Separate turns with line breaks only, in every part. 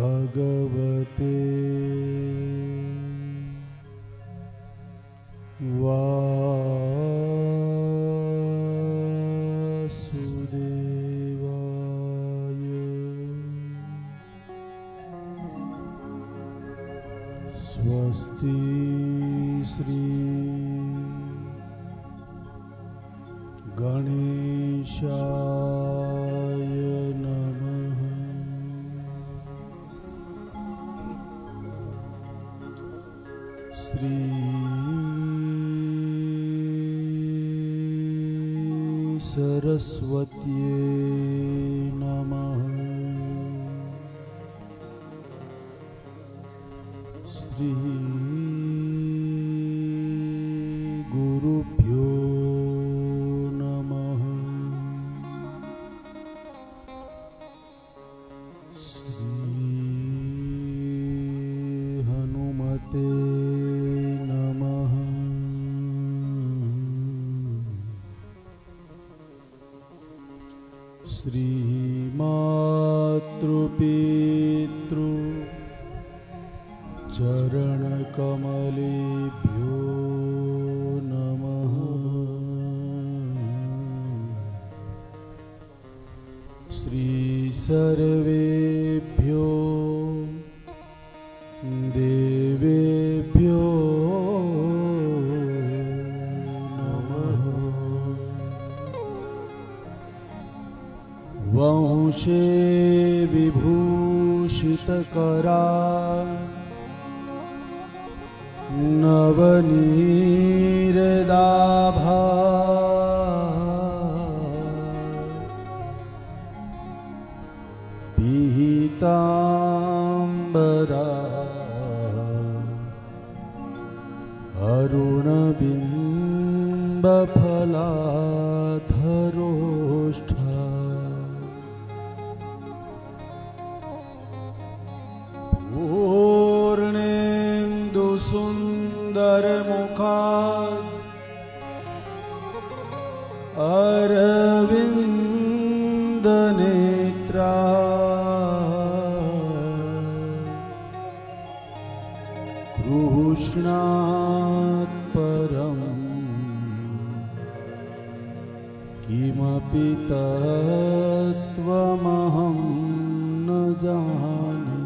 भगवते वासुदेवाय स्वस्ति श्री गणेशाय नमः। श्री सरस्वत्यै नमः। श्री गुरुभ्यो नमः। श्री हनुमते नमः। श्री मातृपितृ चरणकमलेभ्यो नमः। श्री सर्वेभ्यो देवेभ्यो नमः। वंशे विभूषितकरा नवनीरदाभा पीताम्बरा अरुणबिम्बफलाधरोष्ठा पूर्णेन्दुसुन्दरमुखात् अरविन्दनेत्रा कृष्णात् परं किमपि तत्त्वमहं न जाने।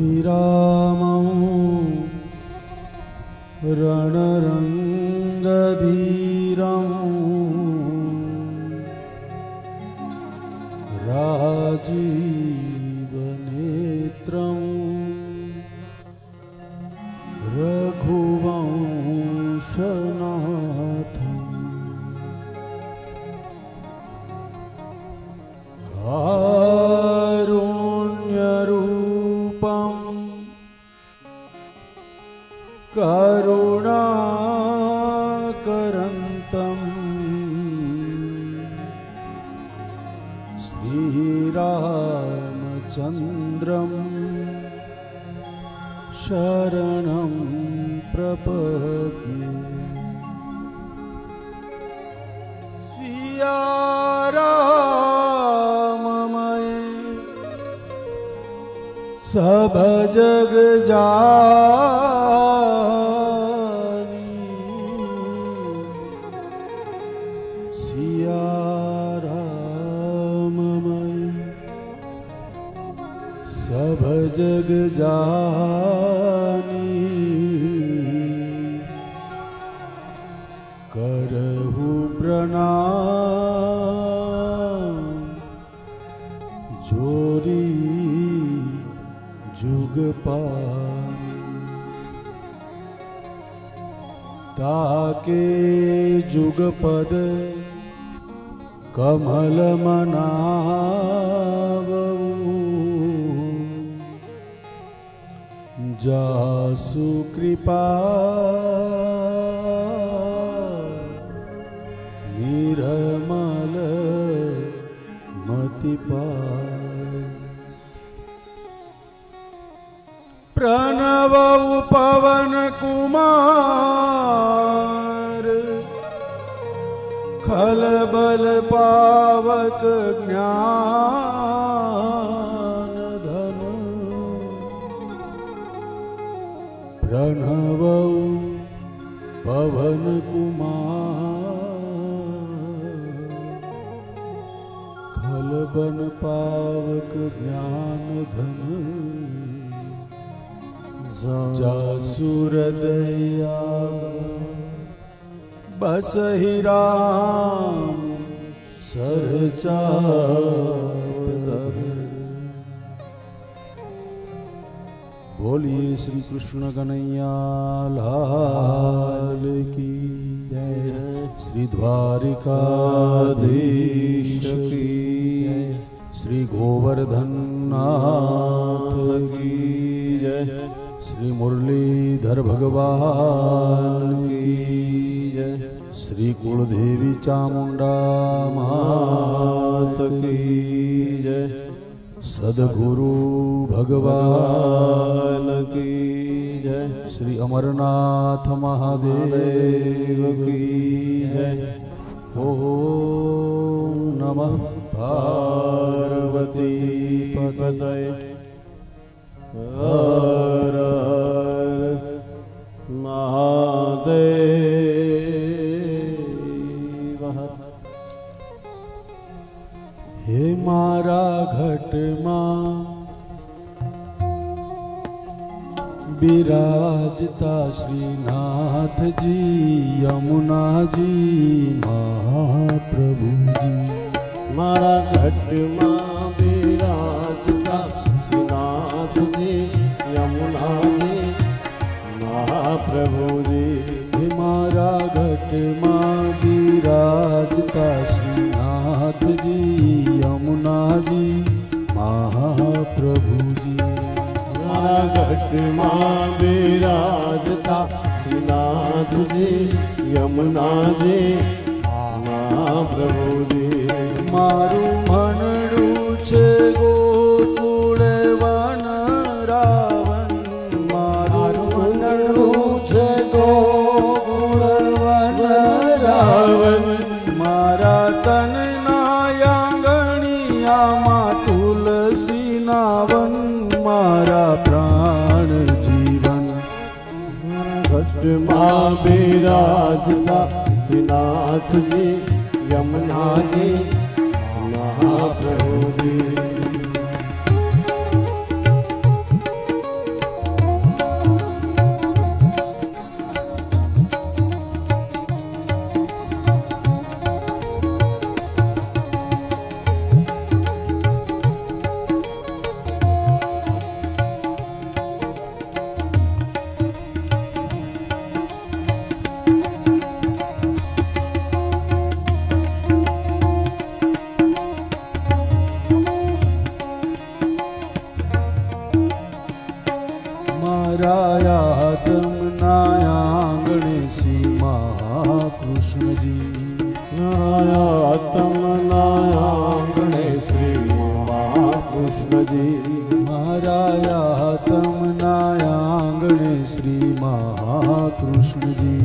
लोकाभिरामं रणरङ्गधीरं राजीवनेत्रं रघुवंशनाथं कारुण्यरूपं करुणाकरन्तं श्रीरामचन्द्रं शरणं प्रपद्ये। सिया राममय सब जग जानी। सिया राममय सब जग जानी। करहु प्रणाम जोरी जुग पानी। ताके जुगपद कमल मनावऊ। जासु कृपा निर्मल मति पाय। प्रणव पवन कुमार खलबल पा पावक ज्ञान धन प्रणव पवन कुमार खलबन पावक ज्ञान धन जासुर दया बस ही राम सरचा बोलिए श्री कृष्ण कन्हैया लाल की जय। श्री द्वारिकाधीश की जय। श्री गोवर्धन नाथ की जय। श्री मुरलीधर भगवान की जय। श्री कुलदेवी चामुंडा मात की जय। सदगुरु भगवान की जय। श्री अमरनाथ महादेव की जय। ओम नमः पार्वती पतये हर हर महादेव। हे मारा घट मां विराजता श्रीनाथ जी यमुना जी महाप्रभु जी।
मारा घट मां विराजता श्रीनाथ जी यमुना जी महाप्रभु जी।
हे मारा घट मां विराजता श्रीनाथ जी यमुना जी महाप्रभु जी।
मारा घट मां विराजता श्रीनाथ जी यमुना जी महाप्रभु जी।
मारू मनडू छे गोकुळ वन रावण। मारू
मनडू छे गोकुळ वन रावण।
मारा तन नायांगणिया मा तुलसी नावन। मारा प्राण जीवन
घट मां विराजता श्रीनाथ जी यमुना जी महाप्रभु जी।
रायातम नायांगणे सी महाकृष्ण जी।
नायातम नायांगणे श्री महाकृष्ण जी।
रायातम नायांगणे श्री महाकृष्ण जी।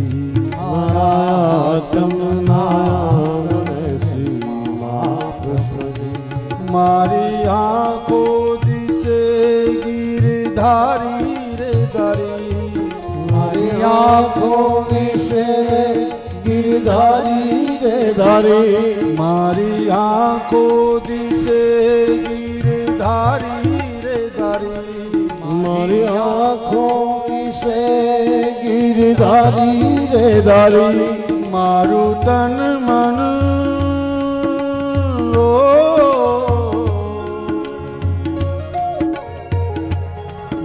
नायातम नायांगणे श्री महाकृष्ण जी।
मारी आंखों दिसे गिरधारी
मारी आँखों से गिरधारी रे धारी।
मारी आँखों दिसे गिरधारी रे धारी।
मारी आँखों से गिरधारी रे धारी।
मारू तन मन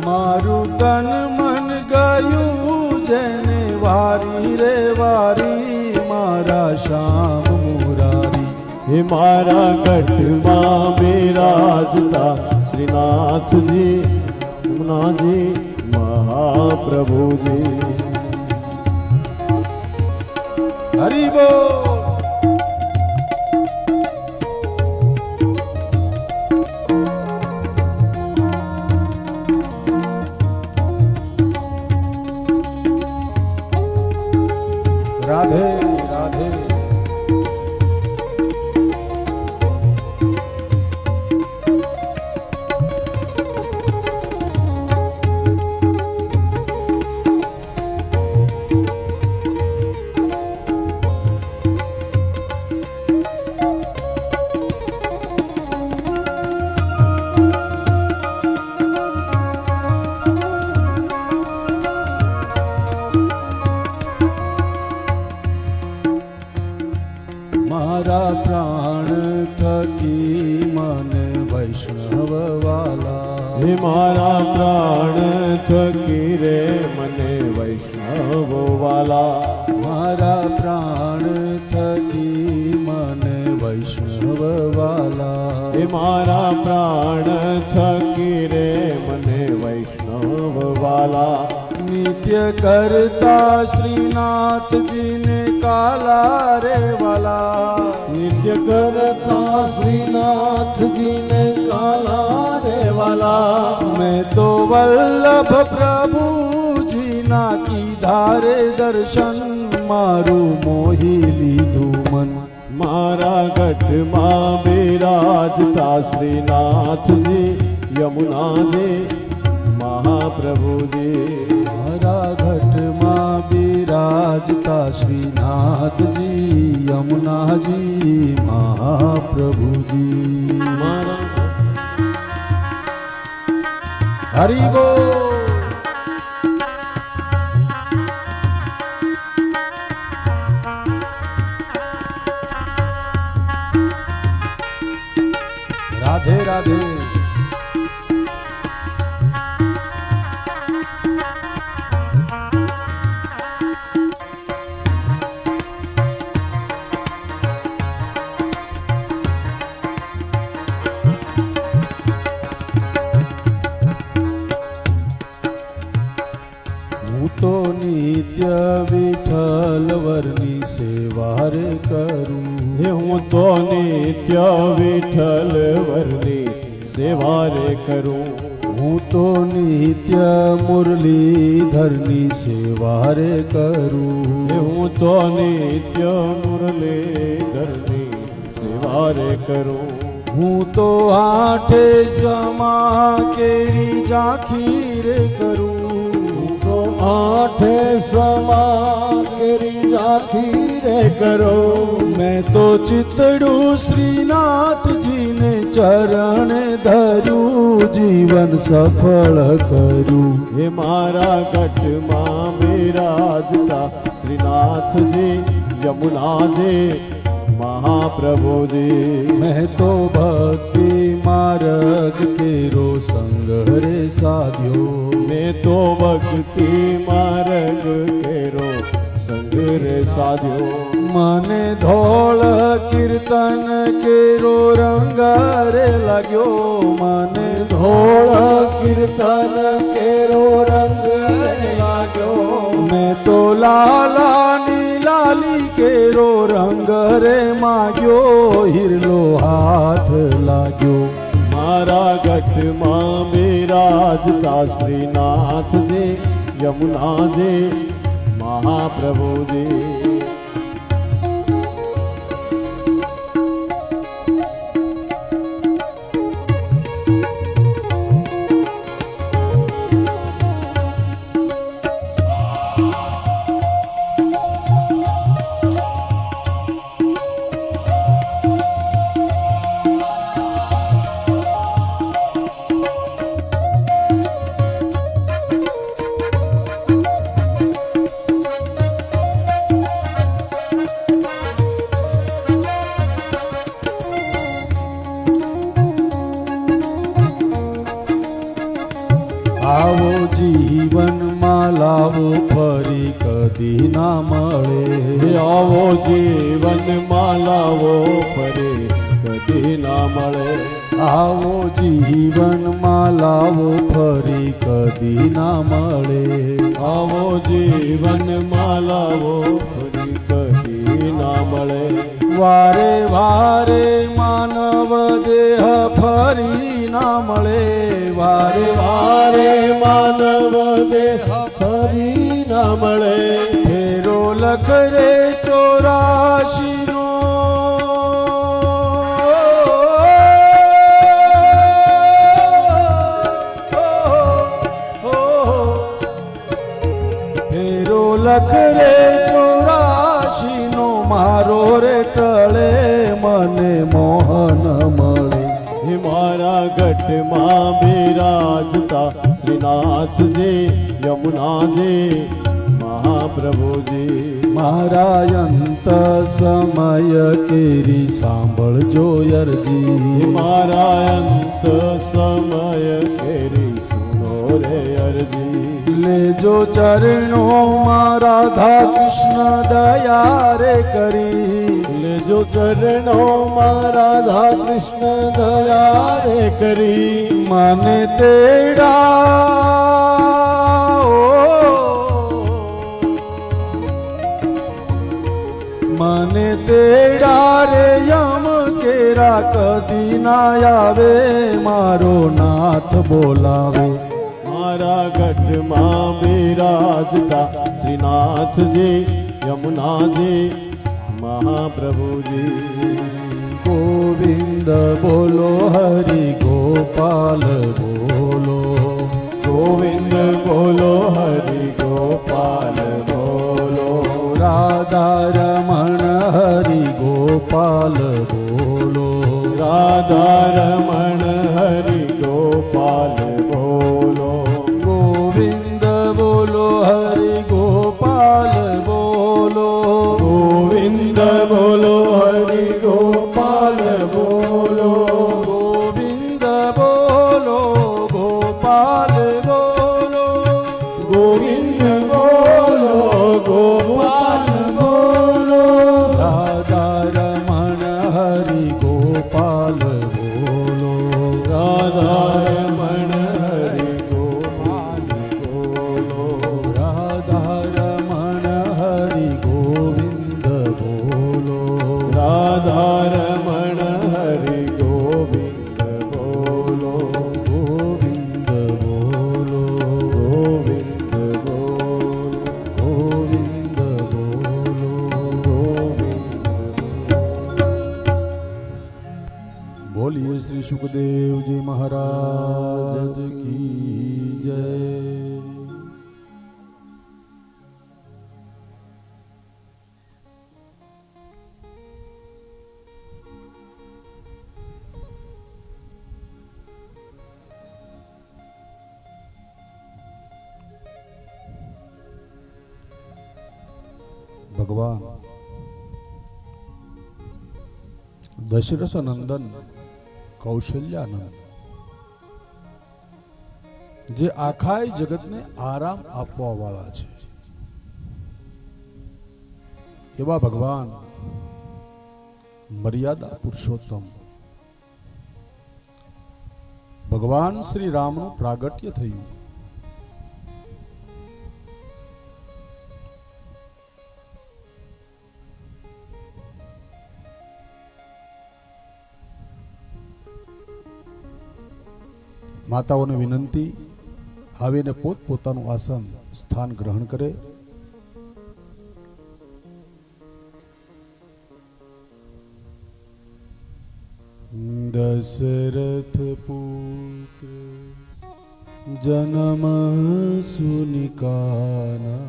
मारू तन मन गયું જેને વારી રે વારી મારા શ્યામ મુરારી।
हे मारा घट मां विराजता श्रीनाथ जी यमुना जी महाप्रभु जी।
हरि बोल। राधे राधे। મારા પ્રાણ થકી મને વૈષ્ણવ વાલા
હે મારા પ્રાણ થકી રે મને વૈષ્ણવ વાલા
મારા પ્રાણ થકી મને વૈષ્ણવ વાલા
હે મારા પ્રાણ થકી રે મને વૈષ્ણવ વાલા
નિત્ય કરતા શ્રીનાથજીને કાલા રે વાલા
નિત્ય કરતા શ્રીનાથજીને કાલા રે વાલા
મેં તો વલ્લભ પ્રભુજીના કીધા રે દર્શન મારું મોહી લીધું મન
મારા ગઢમાં બિરાજતા શ્રીનાથજી યમુનાજી મહાપ્રભુજી
મારા ઘટમાં બિરાજતા શ્રીનાથજી યમુનાજી મહાપ્રભુજી
મારા
હરિ બોલ રાધે રાધે હું તો નિત્ય વિઠ્ઠલ વરની સેવા રે કરું
હે હું તો નિત્ય વિઠ્ઠલ વરની સેવા રે કરું
હું તો નિત્ય મુરલીધરની સેવા રે કરું
હે હું તો નિત્ય મુરલીધરની સેવા રે કરું
હું તો આઠે સમા કેરી ઝાંખી રે કરું
તો આઠે સમા કેરી ઝાંખી રે કરો
મેં તો ચિતડું શ્રીનાથજીને ચરણે ધર્યું જીવન સફળ કર્યું
હે મારા ગઢમાં બિરાજતા શ્રીનાથજી યમુનાજી મહાપ્રભુજી
મેં તો ભક્તિ માર્ગ કેરો સંગ રે સાધ્યો
મેં તો ભક્તિ માર્ગ કેરો સંગ રે સાધ્યો
મને ધોળ કીર્તન કેરો રંગ રે લાગ્યો મને
ધોળ કીર્તન કેરો રંગ લાગ્યો
મેં તો લાલાની લાલી કેરો રંગ રે માગ્યો હિરલો હાથ લાગ્યો
મારા ગઢમાં બિરાજતા શ્રીનાથજી યમુનાજી મહાપ્રભુજી
આવો જીવનમાં લાવો ફરી કદી ના મળે
આવો જીવનમાં લાવો ફરી કદી ના મળે
આવો જીવનમાં લાવો ફરી કદી ના મળે
આવો જીવનમાં લાવો ફરી કદી ના મળે
વારે વારે માનવ દેહ ફરી ના મળે વારે
વારે માનવ દેહ ફરી ના મળે
ફેરો લખ રે 84 નો ફેરો લખ રે 84 નો મારો રે ટળે મને મોહન મળે
હે મારા ગઢમાં બિરાજતા શ્રીનાથજી યમુનાજી મહાપ્રભુજી
મારા અંત સમય કેરી સાંભળજો અરજી.
મારા અંત સમય કેરી સુનો રે અરજી.
લેજો ચરણો રાધા કૃષ્ણ દયા રે કરી.
લેજો ચરણો રાધા કૃષ્ણ દયા રે કરી.
મને તેડા મને તેડા રે યમ કેરા કદી ના આવે. મારો નાથ બોલાવે.
મારા ગઢમાં બિરાજતા શ્રીનાથજી યમુનાજી મહાપ્રભુજી.
ગોવિંદ બોલો હરિ ગોપાલ બોલો.
ગોવિંદ બોલો હરિ ગોપાલ બોલો.
રાધા રમણ હરિ ગોપાલ બોલો.
રાધા રમણ હરિ ગોપાલ બોલો.
ગોવિંદ બોલો હરિ ગોપાલ બોલો.
ગોવિંદ બોલો હરિ ગોપાલ બોલો.
ગોવિંદ બોલો ગોપાલ બોલો.
ગોવિંદ બોલો ગોપાલ બોલો.
રાધા રમણ હરિ ગોપાલ બોલો.
રાધા રમણ હરિ ગોપાલ બોલો.
રાધા રમણ હરિ ગોવિંદ બોલો.
રાધા રમણ હરિ ગોવિંદ બોલો.
ગોવિંદ બોલો.
ગોવિંદ બોલો.
ગોવિંદ બોલો. બોલીએ શ્રી સુખદેવજી મહારાજ કી જય. ભગવાન દશરથ નંદન કૌશલ્યાનંદ જે આખાય જગતને આરામ આપવા વાળા છે એવા ભગવાન મર્યાદા પુરુષોત્તમ ભગવાન શ્રી રામનું પ્રાગટ્ય થયું. માતાઓને વિનંતી આવીને પોતપોતાનું આસન સ્થાન ગ્રહણ કરે. દશરથ પુત્ર જન્મ સુનિકાના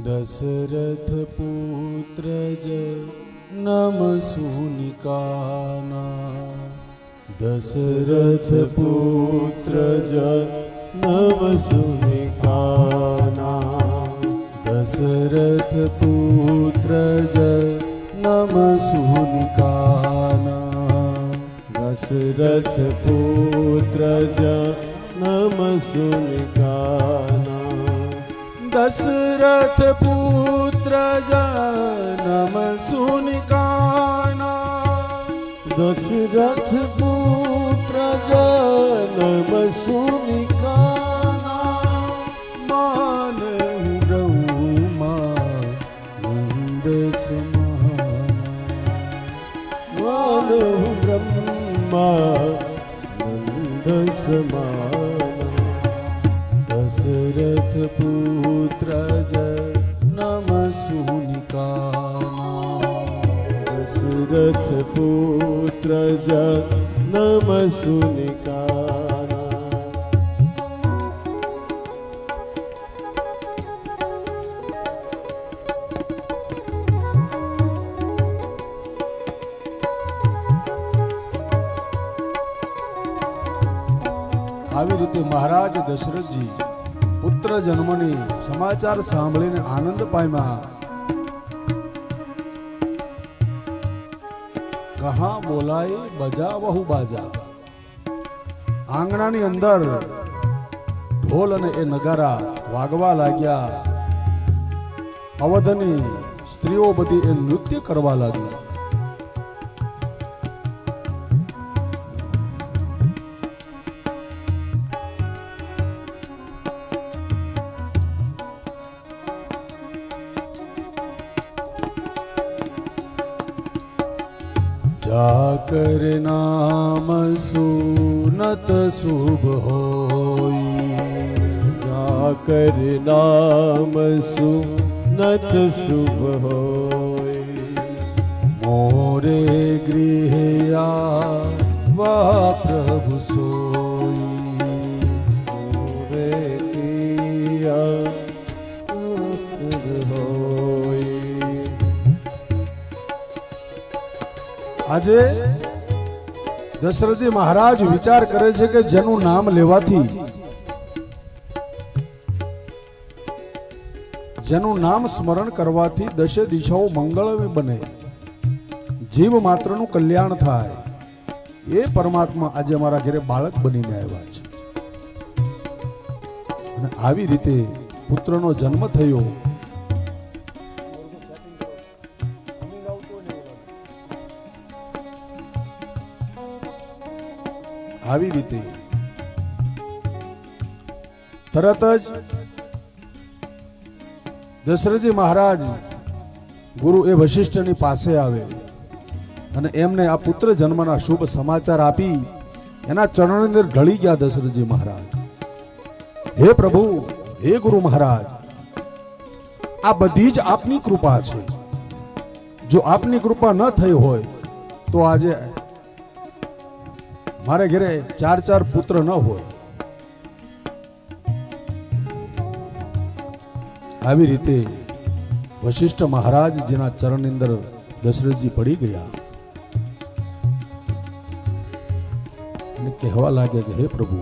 દશરથ પુત્ર જન્મ સુનિકાના. દશરથ પુત્ર
નવ સુનિકાના.
દશરથ પુત્ર જન્મ સુનિકાના.
દશરથ પુત્ર જન્મ સુનિકાના.
દશરથ પુત્ર જન્મ સુનિકાના.
દશરથ પુત્ર જન્મ સુનિકાના.
માન બ્રહ્મા નંદ સમાના.
માન બ્રહ્મા નંદ સમાના.
દશરથ પુત્ર જન્મ સુનિકાના.
દશરથ પુત્ર જન્મ સુનિકાના.
આવી રીતે મહારાજ દશરથજી પુત્ર જન્મની સમાચાર સાંભળીને આનંદ પામ્યા. કહા બોલાય બજા વહુ બાજા. આંગણાની અંદર ઢોલ અને એ નગારા વાગવા લાગ્યા. અવધની સ્ત્રીઓ બધી એ નૃત્ય કરવા લાગી. जाकर नाम सुनत शुभ होई.
जाकर नाम सुनत शुभ होय.
मोरे गृह आवा प्रभु सोई.
मोरे प्रिया शुभ होय.
આજે દશરથજી મહારાજ વિચાર કરે છે કે જેનું નામ લેવાથી, જેનું નામ સ્મરણ કરવાથી દશે દિશાઓ મંગળમય બને, જીવ માત્રનું કલ્યાણ થાય, એ પરમાત્મા આજે મારા ઘરે બાળક બનીને આવ્યા છે. અને આવી રીતે પુત્રનો જન્મ થયો. આવી રીતે તરત જ દશરથજી મહારાજ ગુરુ એ વશિષ્ઠની પાસે આવે અને એમને આ પુત્ર જન્મના શુભ સમાચાર આપી એના ચરણની અંદર ઢળી ગયા. દશરથજી મહારાજ, હે પ્રભુ, હે ગુરુ મહારાજ, આ બધી જ આપની કૃપા છે. જો આપની કૃપા ન થઈ હોય તો આજે મારે ઘરે 4 પુત્ર ન હોય. આવી રીતે વશિષ્ઠ મહારાજ જેના ચરણની અંદર દશરથજી પડી ગયા અને કહેવા લાગે કે હે પ્રભુ,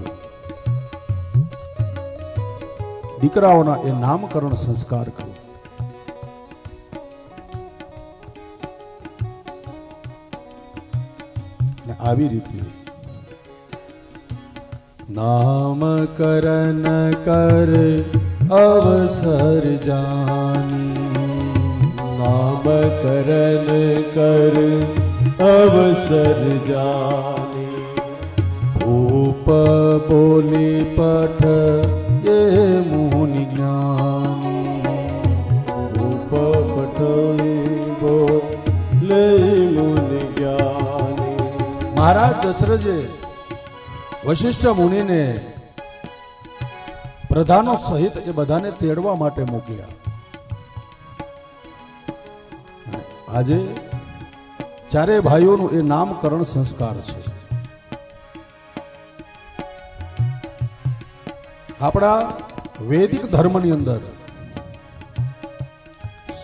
દીકરાઓના એ નામકરણ સંસ્કાર કરો. અને આવી રીતે नामकरण कर अवसर जानी.
नामकरण कर अवसर जानी.
भूप बोली पठ ये मुनि ज्ञानी.
रूप पठोई बोले मुनि ज्ञानी.
महाराज दशरથે વશિષ્ઠ મુનિને પ્રધાનો સહિત એ બધાને તેડવા માટે મોકલ્યા. આજે ચારે ભાઈઓનું એ નામકરણ સંસ્કાર છે. આપણા વૈદિક ધર્મની અંદર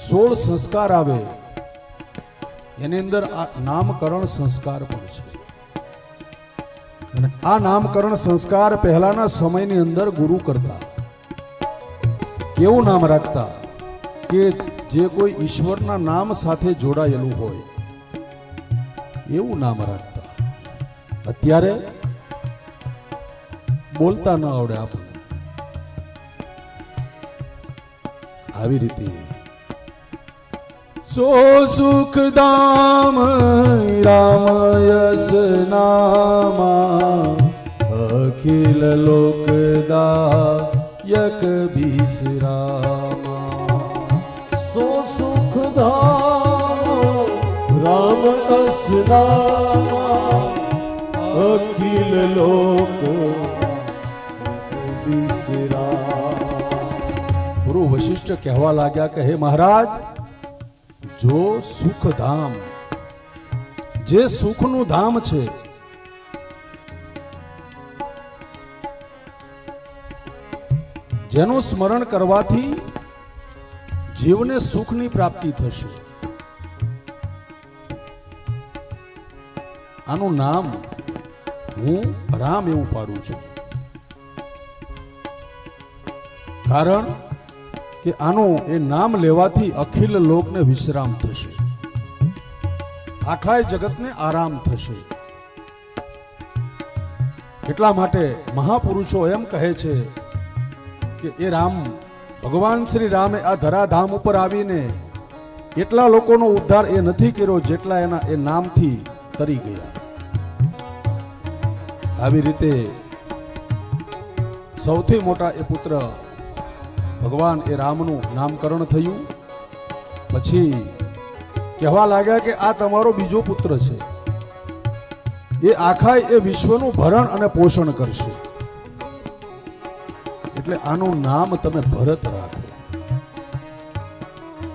16 સંસ્કાર આવે, એની અંદર આ નામકરણ સંસ્કાર પણ છે. અને આ નામકરણ સંસ્કાર પહેલાના સમયની અંદર ગુરુ કરતા. કેવું નામ રાખતા કે જે કોઈ ઈશ્વરના નામ સાથે જોડાયેલું હોય એવું નામ રાખતા. અત્યારે બોલતા ન આવડે આપણને. આવી રીતે સો સુખ દામ રામયસ નામા. અખિલ લોકદાયક વિશ્રામા.
सो सुख धाम राम अस नामा. अखिल लोक विश्राम.
ગુરુ વશિષ્ઠ કહેવા લાગ્યા કે હે મહારાજ, જો સુખ ધામ, જે સુખનું ધામ છે, જેનું સ્મરણ કરવાથી જીવને સુખની પ્રાપ્તિ થશે, આનું નામ હું રામ એવું પાડું છું. કારણ કે આનું એ નામ લેવાથી અખિલ લોકને વિશ્રામ થશે, આખા જગતને આરામ થશે. એટલા માટે મહાપુરુષો એમ કહે છે કે એ રામ ભગવાન શ્રી રામે આ ધરાધામ ઉપર આવીને એટલા લોકોનો ઉદ્ધાર એ નથી કર્યો જેટલા એના એ નામથી તરી ગયા. આવી રીતે સૌથી મોટા એ પુત્ર ભગવાન એ રામનું નામકરણ થયું. પછી કહેવા લાગ્યા કે આ તમારો બીજો પુત્ર છે, એ આખા એ વિશ્વનું ભરણ અને પોષણ કરશે, એટલે આનું નામ તમે ભરત રાખો.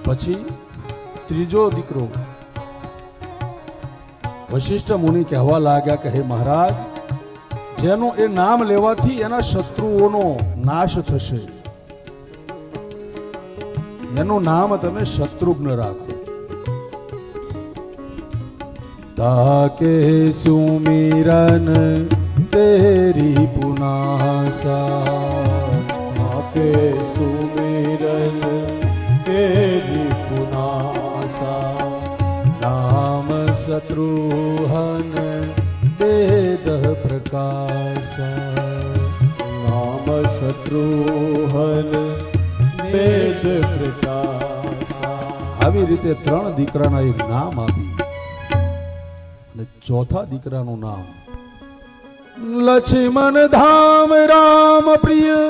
પછી ત્રીજો દીકરો વશિષ્ઠ મુનિ કહેવા લાગ્યા કે હે મહારાજ, જેનું એ નામ લેવાથી એના શત્રુઓનો નાશ થશે, એનું નામ તમે શત્રુઘ્ન રાખો. તાકે સુમિરન તેરી પુનાસા,
તાકે સુમિરન તેરી પુનાસા,
નામ શત્રુહન વેદ પ્રકાશા,
નામ શત્રુહન વેદ પ્રકાશા.
આવી રીતે ત્રણ દીકરાના એક નામ આપી અને ચોથા દીકરાનું નામ લક્ષ્મણ ધામ રામ પ્રિય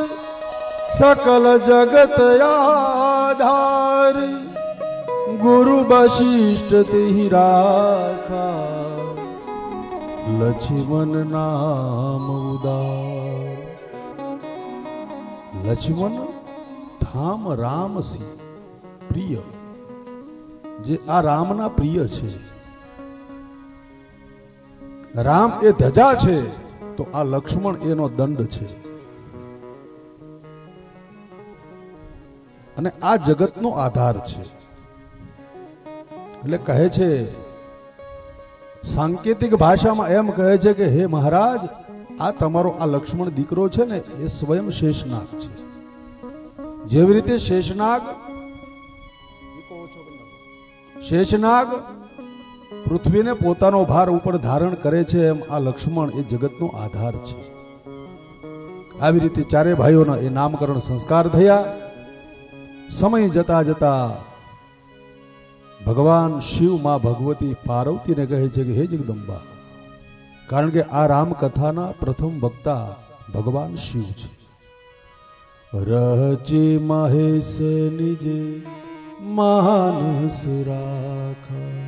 સકલ જગત આધાર, ગુરુ વશિષ્ઠ તિહિ રાખા, લક્ષ્મણ નામ ઉદાર. લક્ષ્મણ ધામ રામ સી પ્રિય, જે આ રામના પ્રિય છે. રામ એ ધજા છે તો આ લક્ષ્મણ એનો દંડ છે. અને આ જગતનો આધાર છે. એટલે કહે છે સાંકેતિક ભાષામાં એમ કહે છે કે હે મહારાજ, આ તમારો આ લક્ષ્મણ દીકરો છે ને એ સ્વયં શેષનાગ છે. જેવી રીતે શેષનાગ પૃથ્વીને પોતાનો ભાર ઉપર ધારણ કરે છે, એમ આ લક્ષ્મણ એ જગતનો આધાર છે. આવી રીતે ચારે ભાઈઓના એ નામકરણ સંસ્કાર થયા. સમય જતા જતા ભગવાન શિવ માં ભગવતી પાર્વતીને કહે છે કે હે જગદંબા, કારણ કે આ રામકથાના પ્રથમ વક્તા ભગવાન શિવ છે. રચી મહેશ નિજે માનસ રાખા.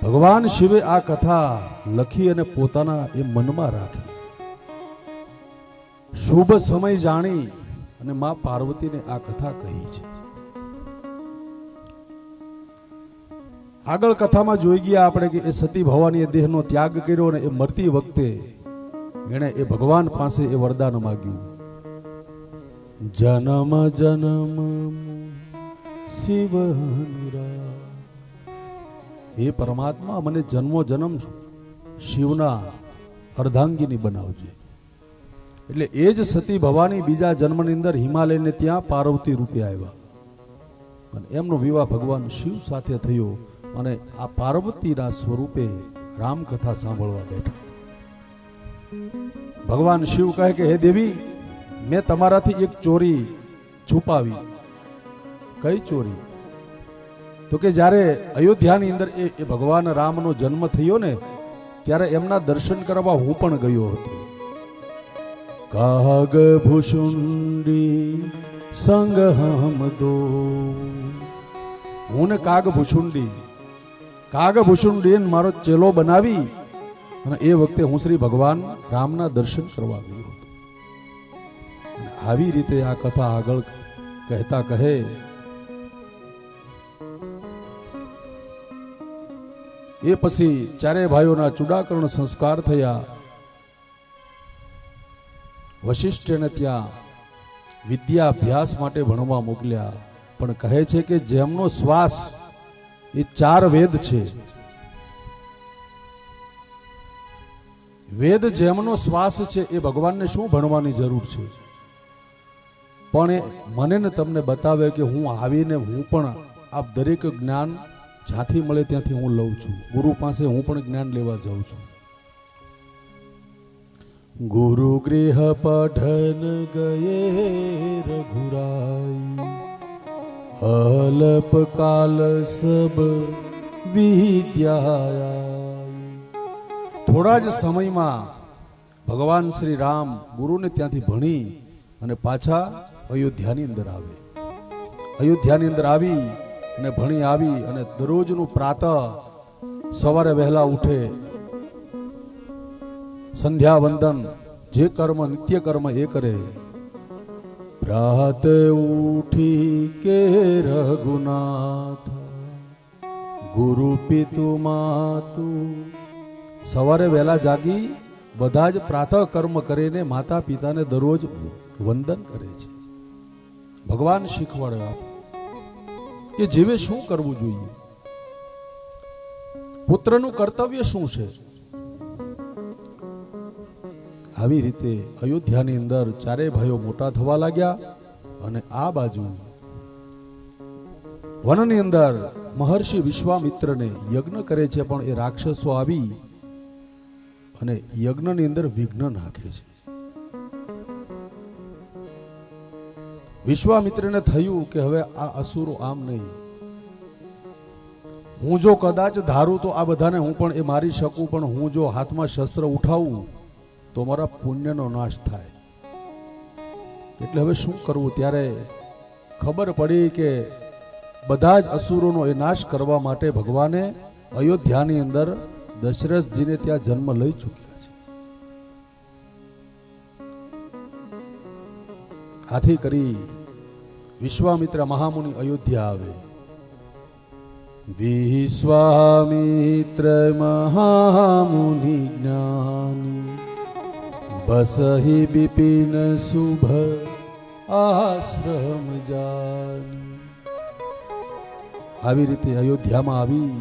ભગવાન શિવે આ કથા લખી અને પોતાના એ મનમાં રાખી. શુભ સમય જાણી અને માં પાર્વતીને આ કથા કહી છે. આગળ કથામાં જોઈ ગયા આપણે કે એ સતી ભવાનીએ દેહનો ત્યાગ કર્યો અને એ મરતી વખતે એણે એ ભગવાન પાસે એ વરદાન માંગ્યું, જન્મ જન્મ શિવ અનુરાગ. હે પરમાત્મા, મને જન્મો જન્મ શિવના અર્ધાંગીની બનાવજે. એટલે એ જ સતી ભવાની બીજા જન્મની અંદર હિમાલયને ત્યાં પાર્વતી રૂપે આવ્યા અને એમનો વિવાહ ભગવાન શિવ સાથે થયો અને આ પાર્વતીના સ્વરૂપે રામકથા સાંભળવા બેઠા. ભગવાન શિવ કહે કે હે દેવી, મેં તમારાથી એક ચોરી છુપાવી. કઈ ચોરી? તો કે જ્યારે અયોધ્યાની અંદર એ ભગવાન રામનો જન્મ થયો ને ત્યારે એમના દર્શન કરવા હું પણ ગયો હતો. કાગ ભૂષુંડી સંગ હમ દો. હું ને કાગ ભૂષુંડી મારો ચેલો બનાવી અને એ વખતે હું શ્રી ભગવાન રામના દર્શન કરવા ગયો હતો. આવી રીતે આ કથા આગળ કહેતા કહે એ પછી ચારે ભાઈઓના ચૂડાકરણ સંસ્કાર થયા. વશિષ્ઠને ત્યાં વિદ્યા અભ્યાસ માટે ભણવા મોકલ્યા. પણ કહે છે કે જેમનો શ્વાસ એ 4 વેદ છે, વેદ જેમનો શ્વાસ છે એ ભગવાનને શું ભણવાની જરૂર છે? પણ એ મને ને તમને બતાવે કે હું આવીને હું પણ આપ દરેક જ્ઞાન જ્યાંથી મળે ત્યાંથી હું લઉં છું. ગુરુ પાસે હું પણ જ્ઞાન લેવા જાઉં છું. ગુરુ ગૃહ પઠન ગયે રઘુરાઈ, અલ્પકાલ સબ વિદ્યા. થોડા જ સમયમાં ભગવાન શ્રી રામ ગુરુને ત્યાંથી ભણી અને પાછા અયોધ્યાની અંદર આવે. અયોધ્યાની અંદર આવી અને ભણી આવી અને દરરોજનું પ્રાતઃ સવારે વહેલા ઉઠે, સંધ્યા વંદન જે કર્મ નિત્ય કર્મ એ કરે. પ્રાત ઉઠી કે રઘુનાથ ગુરુ પિતુ માતુ. સવારે વહેલા જાગી બધા જ પ્રાતઃ કર્મ કરીને માતા પિતાને દરરોજ વંદન કરે છે. ભગવાન શીખવાડે આપ કે જીવે શું કરવું જોઈએ, પુત્રનું કર્તવ્ય શું છે. આવી રીતે અયોધ્યાની અંદર ચારેય ભાઈઓ મોટા થવા લાગ્યા અને આ બાજુ વનની અંદર મહર્ષિ વિશ્વામિત્રને યજ્ઞ કરે છે, પણ એ રાક્ષસો આવી અને યજ્ઞની અંદર વિઘ્ન નાખે છે. વિશ્વામિત્રને થયું કે હવે આ અસુરો આમ નહીં, હું જો કદાચ ધારું તો આ બધાને હું પણ એ મારી શકું, પણ હું જો હાથમાં શસ્ત્ર ઉઠાવું તો મારા પુણ્યનો નાશ થાય. એટલે હવે શું કરવું. ત્યારે ખબર પડી કે બધા જ અસુરોનો એ નાશ કરવા માટે ભગવાને અયોધ્યાની અંદર દશરથજીને ત્યાં જન્મ લઈ ચૂક્યા છે. આથી કરી વિશ્વામિત્ર મહામુનિ અયોધ્યા આવે. વિશ્વામિત્ર મહામુનિ જ્ઞાની, બસહી બિપિન શુભ આશ્રમ જાની. આવી રીતે અયોધ્યામાં આવી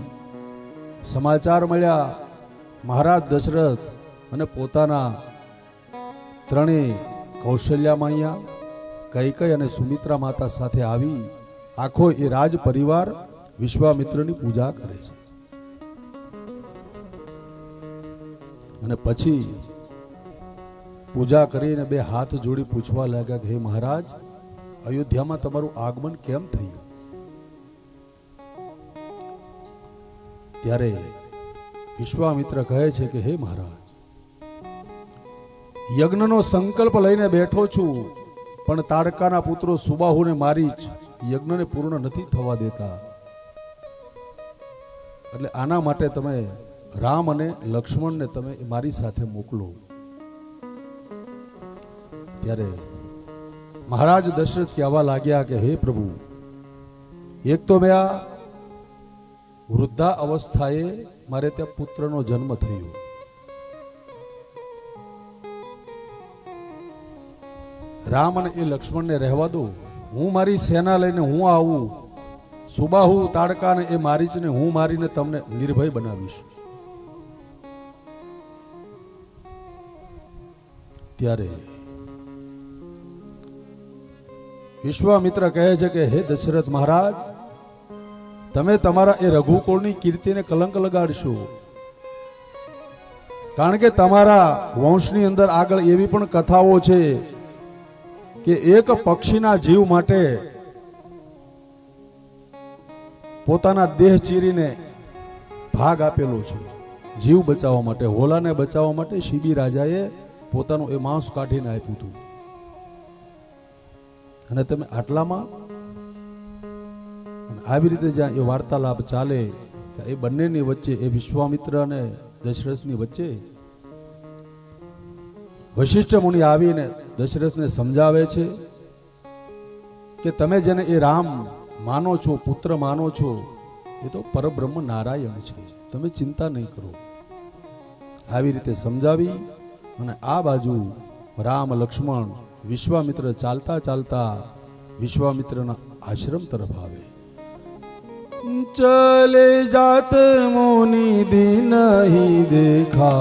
સમાચાર મળ્યા. મહારાજ દશરથ અને પોતાના ત્રણેય કૌશલ્યા માયા, કૈકેયી અને સુમિત્રા માતા સાથે આવી આખો એ રાજ પરિવાર વિશ્વામિત્રની પૂજા કરે છે. અને પછી પૂજા કરીને બે હાથ જોડી પૂછવા લાગ્યા કે હે મહારાજ, અયોધ્યામાં તમારું આગમન કેમ થયું. ત્યારે વિશ્વામિત્ર કહે છે કે હે મહારાજ, યજ્ઞનો સંકલ્પ લઈને બેઠો છું, પણ તાડકાના પુત્રો સુબાહુને મારી જ યજ્ઞને પૂર્ણ નથી થવા દેતા. એટલે આના માટે તમે રામ અને લક્ષ્મણને તમે મારી સાથે મોકલો. ત્યારે મહારાજ દશરથ કહેવા લાગ્યા કે હે પ્રભુ, એક તો મેં આ વૃદ્ધા અવસ્થાએ મારે ત્યાં પુત્રનો જન્મ થયો, રામ અને એ લક્ષ્મણને રહેવા દો, હું મારી સેના લઈને હું આવું, સુબાહુ તાડકાને એ મારીચને હું મારીને તમને નિર્ભય બનાવીશ. ત્યારે વિશ્વામિત્ર કહે છે કે હે દશરથ મહારાજ, તમે તમારા એ રઘુકુળની કીર્તિને કલંક લગાડશો, કારણ કે તમારા વંશની અંદર આગળ એવી પણ કથાઓ છે કે એક પક્ષીના જીવ માટે પોતાના દેહ ચીરીને ભાગ આપેલો છે. જીવ બચાવવા માટે, હોલાને બચાવવા માટે શિબી રાજાએ પોતાનું એ માંસ કાઢીને આપ્યું હતું. અને તમે આટલામાં આવી રીતે જ્યાં એ વાર્તાલાપ ચાલે, એ બંનેની વચ્ચે, એ વિશ્વામિત્ર અને દશરથની વચ્ચે વશિષ્ઠ મુનિ આવીને દશરથને સમજાવે છે કે તમે જેને એ રામ માનો છો, પુત્ર માનો છો, એ તો પરબ્રહ્મ નારાયણ છે, તમે ચિંતા નહીં કરો. આવી રીતે સમજાવી અને આ બાજુ રામ લક્ષ્મણ વિશ્વામિત્ર ચાલતા ચાલતા વિશ્વામિત્રના આશ્રમ તરફ આવે. ચલે જાત મુનિ દિન હી દેખાઈ,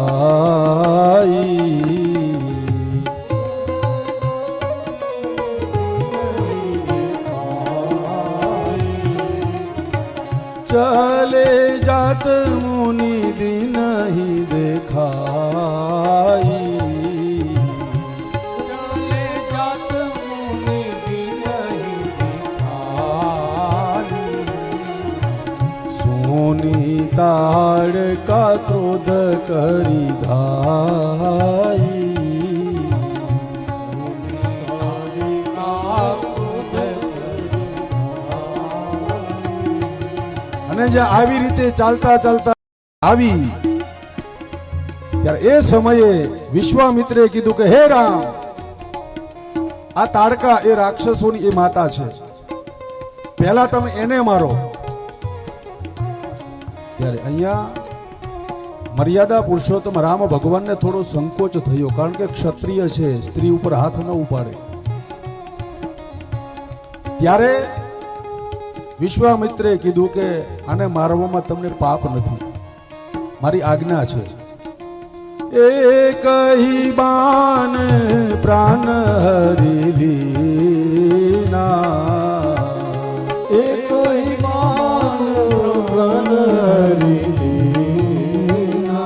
તાડકા ક્રોધ કરી ઘાઈ અને જે આવી રીતે ચાલતા ચાલતા આવી ત્યારે એ સમયે વિશ્વામિત્રે કીધું કે હે રામ, આ તાડકા એ રાક્ષસોની એ માતા છે, પહેલા તમે એને મારો. ત્યારે અહીંયા મર્યાદા પુરુષોત્તમ રામ ભગવાનને થોડો સંકોચ થયો, કારણ કે ક્ષત્રિય છે, સ્ત્રી ઉપર હાથ ન ઉપાડે. ત્યારે વિશ્વામિત્રે કીધું કે આને મારવામાં તમને પાપ નથી, મારી આજ્ઞા છે. એક હી બાન પ્રાણ હરી લીના,
એક હી બાન પ્રાણ હરી લીના,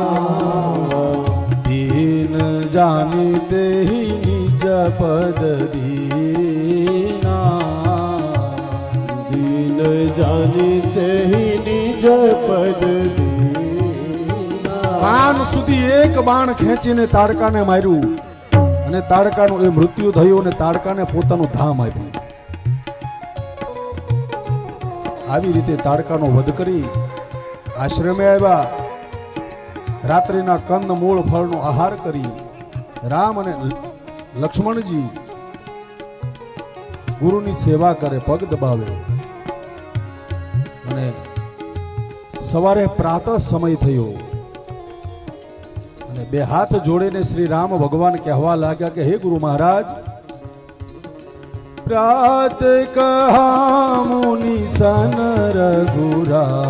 દીન જાનતે હી નિજ પદ દીના,
દીન જાનતે હી નિજ પદ દીના.
કાન સુધી એક બાણ ખેંચીને તાડકાને માર્યું અને તાડકાનું એ મૃત્યુ થયું અને તાડકાને પોતાનું ધામ આપ્યું. આવી રીતે તાડકાનો વધ કરી આશ્રમે આવ્યા. રાત્રિના કંદ મૂળ ફળનો આહાર કરી રામ અને લક્ષ્મણજી ગુરુની સેવા કરે, પગ દબાવે. અને સવારે પ્રાતઃ સમય થયો અને બે હાથ જોડીને શ્રી રામ ભગવાન કહેવા લાગ્યા કે હે ગુરુ મહારાજ, પ્રાત કહા મુનિ સન રઘુરાઈ,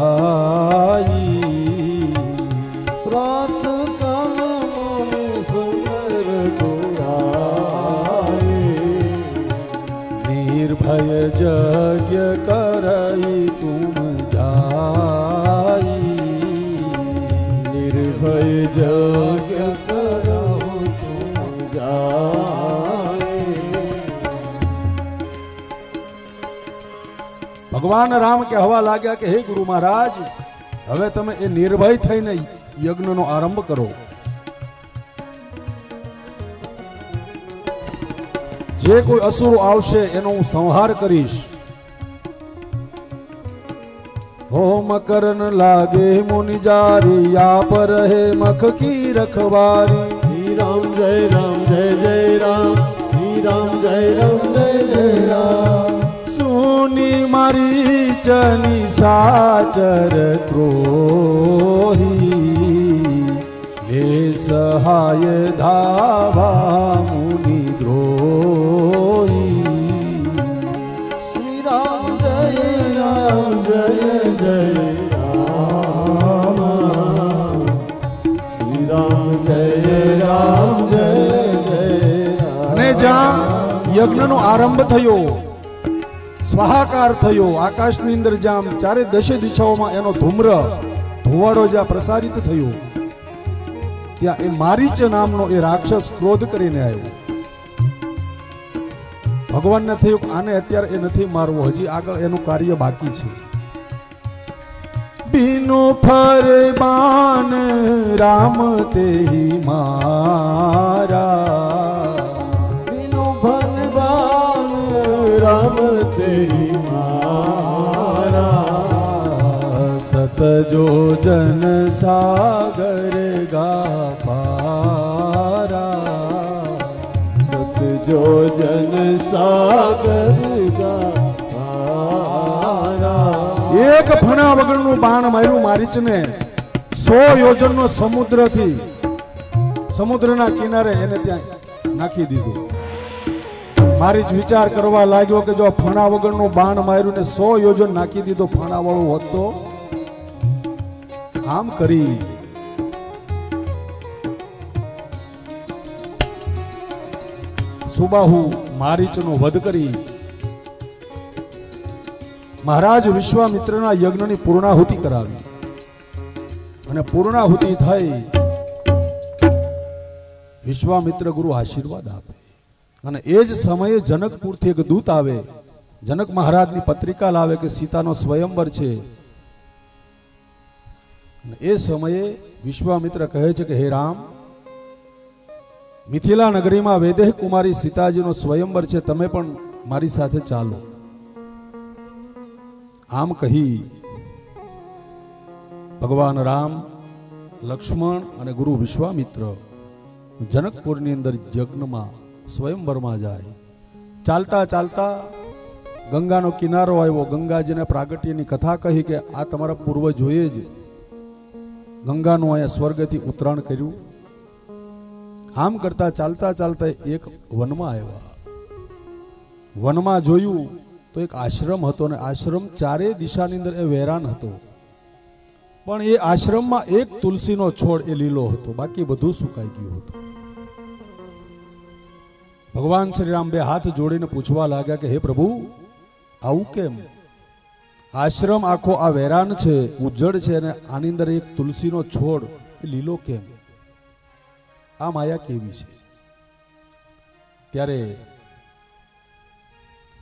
પ્રાત કહા મુનિ સન રઘુરાઈ,
નિર્ભય જગ્ય કરઈ તુમ જાઈ,
નિર્ભય જગ્ય કરો તુમ જાય.
ભગવાન રામ કહેવા લાગ્યા કે હે ગુરુ મહારાજ, હવે તમે એ નિર્ભય થઈને યજ્ઞનો આરંભ કરો. જે કોઈ અસુરો આવશે એનો હું સંહાર કરીશ. હોમ કરન લાગે મુનિ જારી, આપ રહે મખ કી રખવારી.
શ્રી રામ જય રામ જય જય રામ, શ્રી રામ જય રામ જય જય રામ.
સુની મારી ચની સાચર ક્રોહી, લે સહાય ધાવા મુનિ દ્રોહી.
શ્રી રામ જય રામ જય જય રામ, શ્રી રામ જય રામ જય જય રામ.
અને જ્યાં યજ્ઞનો આરંભ થયો, સ્વાહાકાર થયો, આકાશની અંદર જામ ચારે દશે દિશાઓમાં એનો ધુવાડો જ્યાં પ્રસારિત થયો, ત્યાં એ મારીચ નામનો એ રાક્ષસ ક્રોધ કરીને આવ્યો. ભગવાનને થયું કે આને અત્યારે એ નથી મારવો, હજી આગળ એનું કાર્ય બાકી છે. બીનો ફરમાન રામ તેહી મારા,
બીનો ફરમાન રામ તેહી મારા,
સતજો જન સાગર ગા પારા,
સતજો જન સાગર ગા પારા.
એક ફણા વગરનું બાણ માર્યું મારીચને, 100 યોજનનો સમુદ્રથી સમુદ્રના કિનારે એને ત્યાં નાખી દીધું. મારીચ વિચાર કરવા લાગ્યો કે જો ફણા વગરનું બાણ માર્યું ને 100 યોજન નાખી દીધો, ફણા વાળો હોત તો આમ કરી સુબાહુ મારીચનો વધ કરી મહારાજ વિશ્વામિત્રના યજ્ઞની પૂર્ણાહુતિ કરાવી. અને પૂર્ણાહુતિ થઈ, વિશ્વામિત્ર ગુરુ આશીર્વાદ આપે. અને એ જ સમયે જનકપુરથી એક દૂત આવે, જનક મહારાજની પત્રિકા લાવે કે સીતાનો સ્વયંવર છે. અને એ સમયે વિશ્વામિત્ર કહે છે કે હે રામ, મિથિલા નગરીમાં વૈદેહ કુમારી સીતાજીનો સ્વયંવર છે, તમે પણ મારી સાથે ચાલો. આમ કહી ભગવાન રામ, લક્ષ્મણ અને ગુરુ વિશ્વામિત્ર જનકપુરની અંદર યજ્ઞમાં સ્વયંવરમાં જાય. ચાલતા ચાલતા ગંગાનો કિનારો આવ્યો. ગંગાજીને પ્રાગટ્યની કથા કહી કે આ તમારા પૂર્વજોએ જ ગંગાનું અહીંયા સ્વર્ગથી ઉતરાણ કર્યું. આમ કરતા ચાલતા ચાલતા એક વનમાં આવ્યા. વનમાં જોયું તો એક આશ્રમ હતો ને આશ્રમ ચારે દિશાની અંદર એ વેરાન હતો, પણ એ આશ્રમમાં એક તુલસીનો છોડ એ લીલો હતો, બાકી બધું સુકાઈ ગયું હતું. ભગવાન શ્રી રામ બે હાથ જોડીને પૂછવા લાગ્યા કે હે પ્રભુ, આવું કેમ? આશ્રમ આખો આ વેરાન છે, ઉજ્જડ છે, અને આની અંદર એક તુલસીનો છોડ એ લીલો કેમ? આ માયા કેવી છે? ત્યારે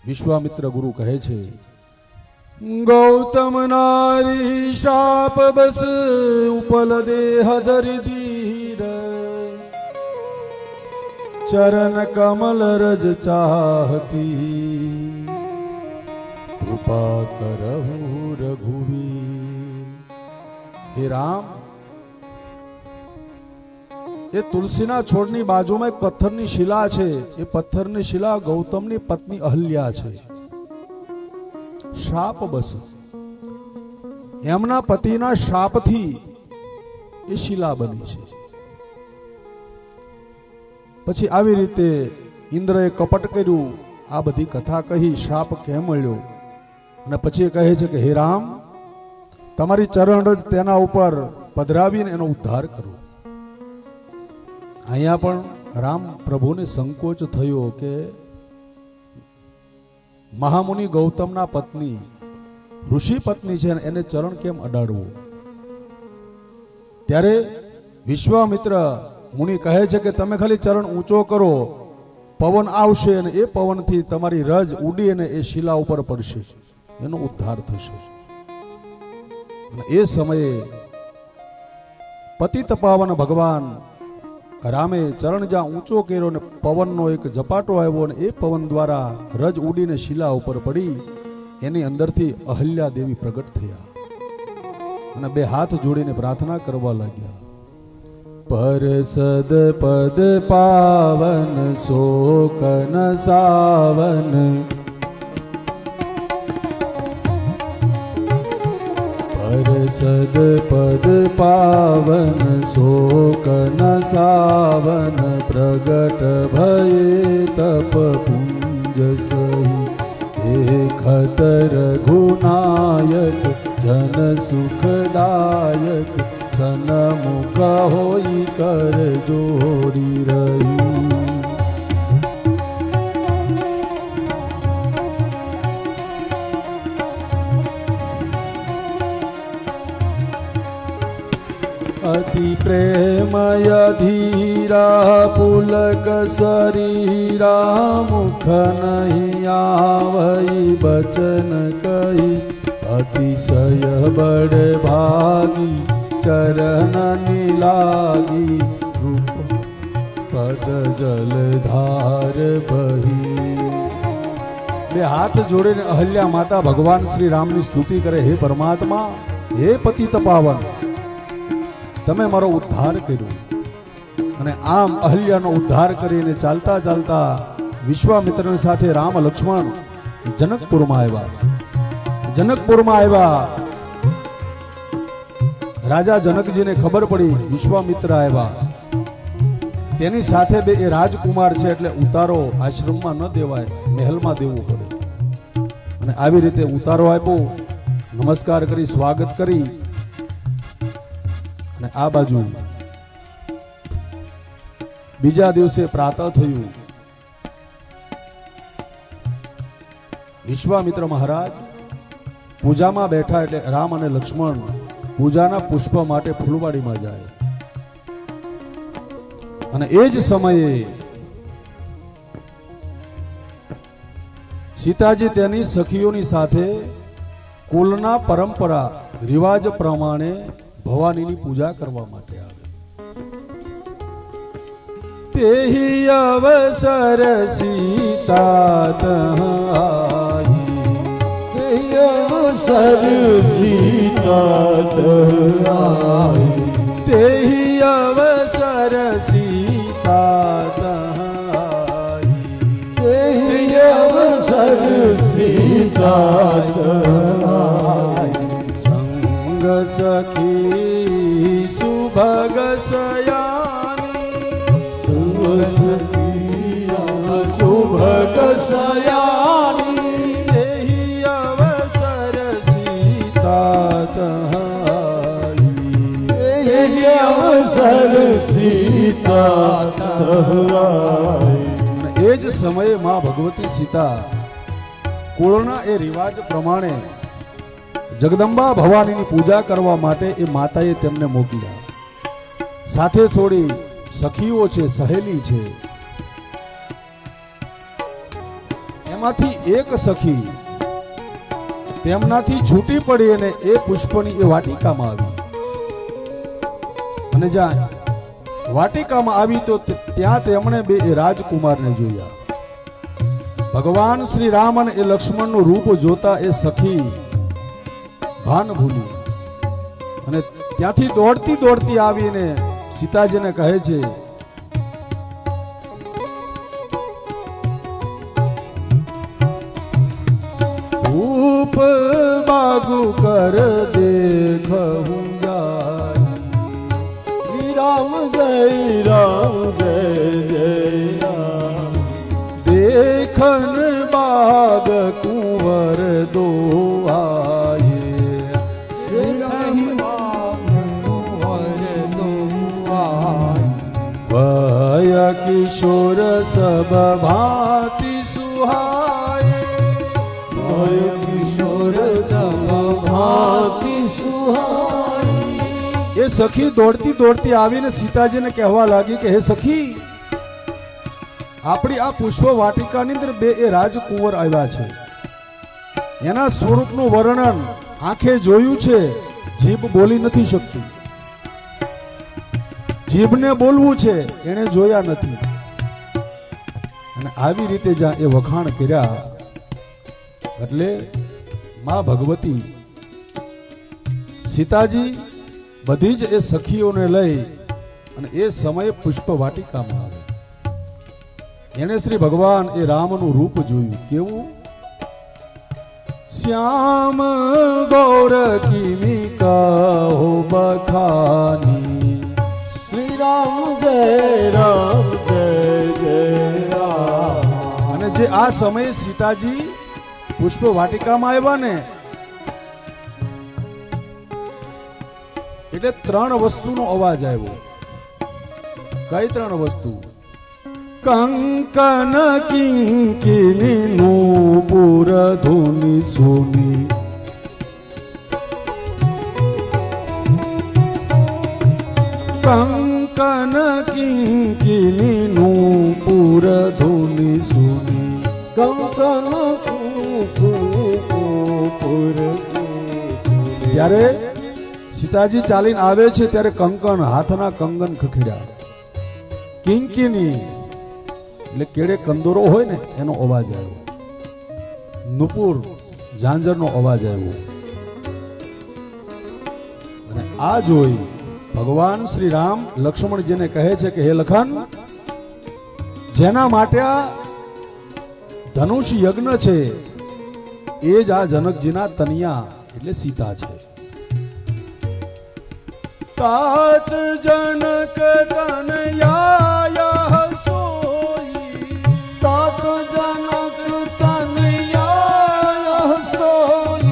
વિશ્વામિત્ર ગુરુ કહે છે, ગૌતમ નારી શાપ બસ ઉપલ દેહ ધરી ધીર, ચરણ કમલ રજ ચાહતી, કૃપા કરહુ રઘુવીર. હે રામ, એ તુલસીના છોડની બાજુમાં એક પથ્થરની શિલા છે. એ પથ્થરની શિલા ગૌતમની પત્ની અહલ્યા છે. શાપ બસ એમના પતિના શાપથી એ શિલા બની છે. પછી આવી રીતે ઇન્દ્રએ કપટ કર્યું, આ બધી કથા કહી શાપ કેમ મળ્યો. અને પછી કહે છે કે હે રામ, તમારી ચરણ જ તેના ઉપર પધરાવીને એનો ઉદ્ધાર કરો. અહીંયા પણ રામ પ્રભુને સંકોચ થયો કે મહામુનિ ગૌતમના પત્ની, ઋષિ પત્ની છે, એને ચરણ કેમ અડાડવું? ત્યારે વિશ્વામિત્ર મુનિ કહે છે કે તમે ખાલી ચરણ ઊંચો કરો, પવન આવશે અને એ પવનથી તમારી રજ ઉડી અને એ શિલા ઉપર પડશે, એનો ઉદ્ધાર થશે. અને એ સમયે પતિત પાવન ભગવાન રામે ચરણ જ્યાં ઊંચો કર્યો ને પવનનો એક ઝપાટો આવ્યો અને એ પવન દ્વારા રજ ઉડીને શિલા ઉપર પડી. એની અંદરથી અહલ્યા દેવી પ્રગટ થયા અને બે હાથ જોડીને પ્રાર્થના કરવા લાગ્યા. પર સદ પદ પાવન શોક ન સાવન, સદ પદ પાવન શોક ન સાવન, પ્રગટ ભયે તપ પુંજ સહી, હે ખતર ગુનાયક જન સુખદાયક, સનમુખ હોઈ કર જોડી રહી. અતિ પ્રેમય ધીરા પુલક શરીરા, મુખ નહીં આવઈ બચન કહી, અતિશય બળ ભાગી ચરણ લાગી, રૂપ પદ જલધાર બહી. બે હાથ જોડીને અહલ્યા માતા ભગવાન શ્રી રામની સ્તુતિ કરે, હે પરમાત્મા, હે પતિત પાવન, તમે મારો ઉદ્ધાર કર્યો. અને આમ અહલ્યાનો ઉદ્ધાર કરીને ચાલતા ચાલતા વિશ્વામિત્ર સાથે રામ લક્ષ્મણ જનકપુરમાં આવ્યા. જનકપુરમાં આવ્યા, રાજા જનકજીને ખબર પડી વિશ્વામિત્ર આવ્યા. તેની સાથે બે એ રાજકુમાર છે, એટલે ઉતારો આશ્રમમાં ન દેવાય, મહેલમાં દેવું પડે. અને આવી રીતે ઉતારો આપ્યો, નમસ્કાર કરી સ્વાગત કરી. અને આ બાજુ બીજા દિવસે પ્રાતઃ થયું. વિશ્વામિત્ર મહારાજ પૂજામાં બેઠા, એટલે રામ અને લક્ષ્મણ પૂજાના પુષ્પ માટે ફૂલવાડીમાં જાય. અને એ જ સમયે સીતાજી તેની સખીઓની સાથે કુલના પરંપરા રિવાજ પ્રમાણે ભવાનીની પૂજા કરવા માટે આવે. તેહી અવસર સીતા તહ આઈ,
તેહી અવસર સીતા તહ આઈ,
તેહી અવસર સીતા તહ આઈ,
તેહી અવસર સીતા તહ આઈ.
સંગ સખી સુભગ સયાની,
શુભગ સયાની,
તેહી અવસર સીતા તહ આઈ,
તેહી અવસર સીતા તહ આઈ.
એ જ સમયે માં ભગવતી સીતા કુળના એ રિવાજ પ્રમાણે જગદંબા ભવાનીની પૂજા કરવા માટે એ માતાએ તેમને મોકલ્યા. સાથે થોડી સખીઓ છે, સહેલી છે. એમાંથી એક સખી તેમનાથી છૂટી પડી અને એ પુષ્પની એ વાટિકામાં આવી. અને જ્યાં વાટિકામાં આવી તો ત્યાં તેમણે બે એ રાજકુમારને જોયા. ભગવાન શ્રી રામ અને એ લક્ષ્મણનું રૂપ જોતા એ સખી ભાન ભૂલી અને ત્યાંથી દોડતી દોડતી આવીને સીતાજીને કહે છે, રૂપ બાગુ કર દેખું જાય,
શ્રી રામ જય રામ જય જય રામ.
દેખન બાગ કુંવર દો આયે, वय किशोर सब भांति सुहाए,
વય કિશોર તમ ભાતિ સુહાઈ.
એ સખી દોડતી દોડતી આવીને સીતાજીને કહેવા લાગી કે હે સખી, આપણી આ પુષ્પ વાટિકાની અંદર બે એ રાજકુંવર આવ્યા છે. એના સ્વરૂપનું વર્ણન આંખે જોયું છે, જીભ બોલી નથી શકતી. જીભને બોલવું છે, એને જોયા નથી. અને આવી રીતે જ્યાં એ વખાણ કર્યા એટલે માં ભગવતી સીતાજી બધી જ એ સખીઓને લઈ અને એ સમયે પુષ્પ વાટિકામાં આવે. એને શ્રી ભગવાન એ રામનું રૂપ જોયું. કેવું? શ્યામ ગૌર કિમી કહો બખાની,
શ્રી રામ જય રામ જય જય રામ.
અને જે આ સમયે સીતાજી પુષ્પ વાટિકામાં આવ્યા ને એટલે ત્રણ વસ્તુનો અવાજ આવ્યો. કઈ ત્રણ વસ્તુ? કંકન કિંકિની નૂપુર ધૂની સુની, કંકન કિંકિની નૂપુર ધૂની સુની,
કંકન કુકુર.
ત્યારે સીતાજી ચાલીને આવે છે ત્યારે કંકણ, હાથના કંગન ખખડ્યા. કિંકિની એટલે કેડે કંદોરો હોય ને એનો અવાજ આવ્યો. નુપુર ઝાંઝરનો અવાજ આવ્યો. અને આ જોઈ ભગવાન શ્રી રામ લક્ષ્મણજીને કહે છે કે હે લખન, જેના માટે આ ધનુષ યજ્ઞ છે એ જ આ જનકજીના તનિયા એટલે સીતા છે. तात जनक तनया सोई,
तात जनक तनया सोई.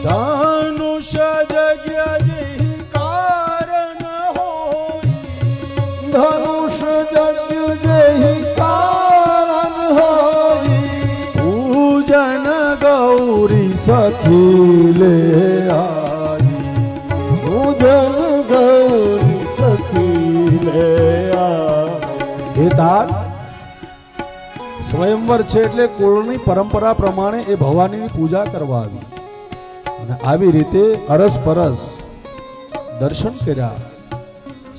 धनुष यज्ञ जेहि कारण होई,
धनुष यज्ञ जेहि कारण होई.
पूजन गौरी सखी ले आई,
पूजन गौरी सखी ले आई.
હે તાર સ્વયંવર છે એટલે કુળની પરંપરા પ્રમાણે એ ભવાનીની પૂજા કરવા આવી. અને આવી રીતે અરસ પરસ દર્શન કર્યા.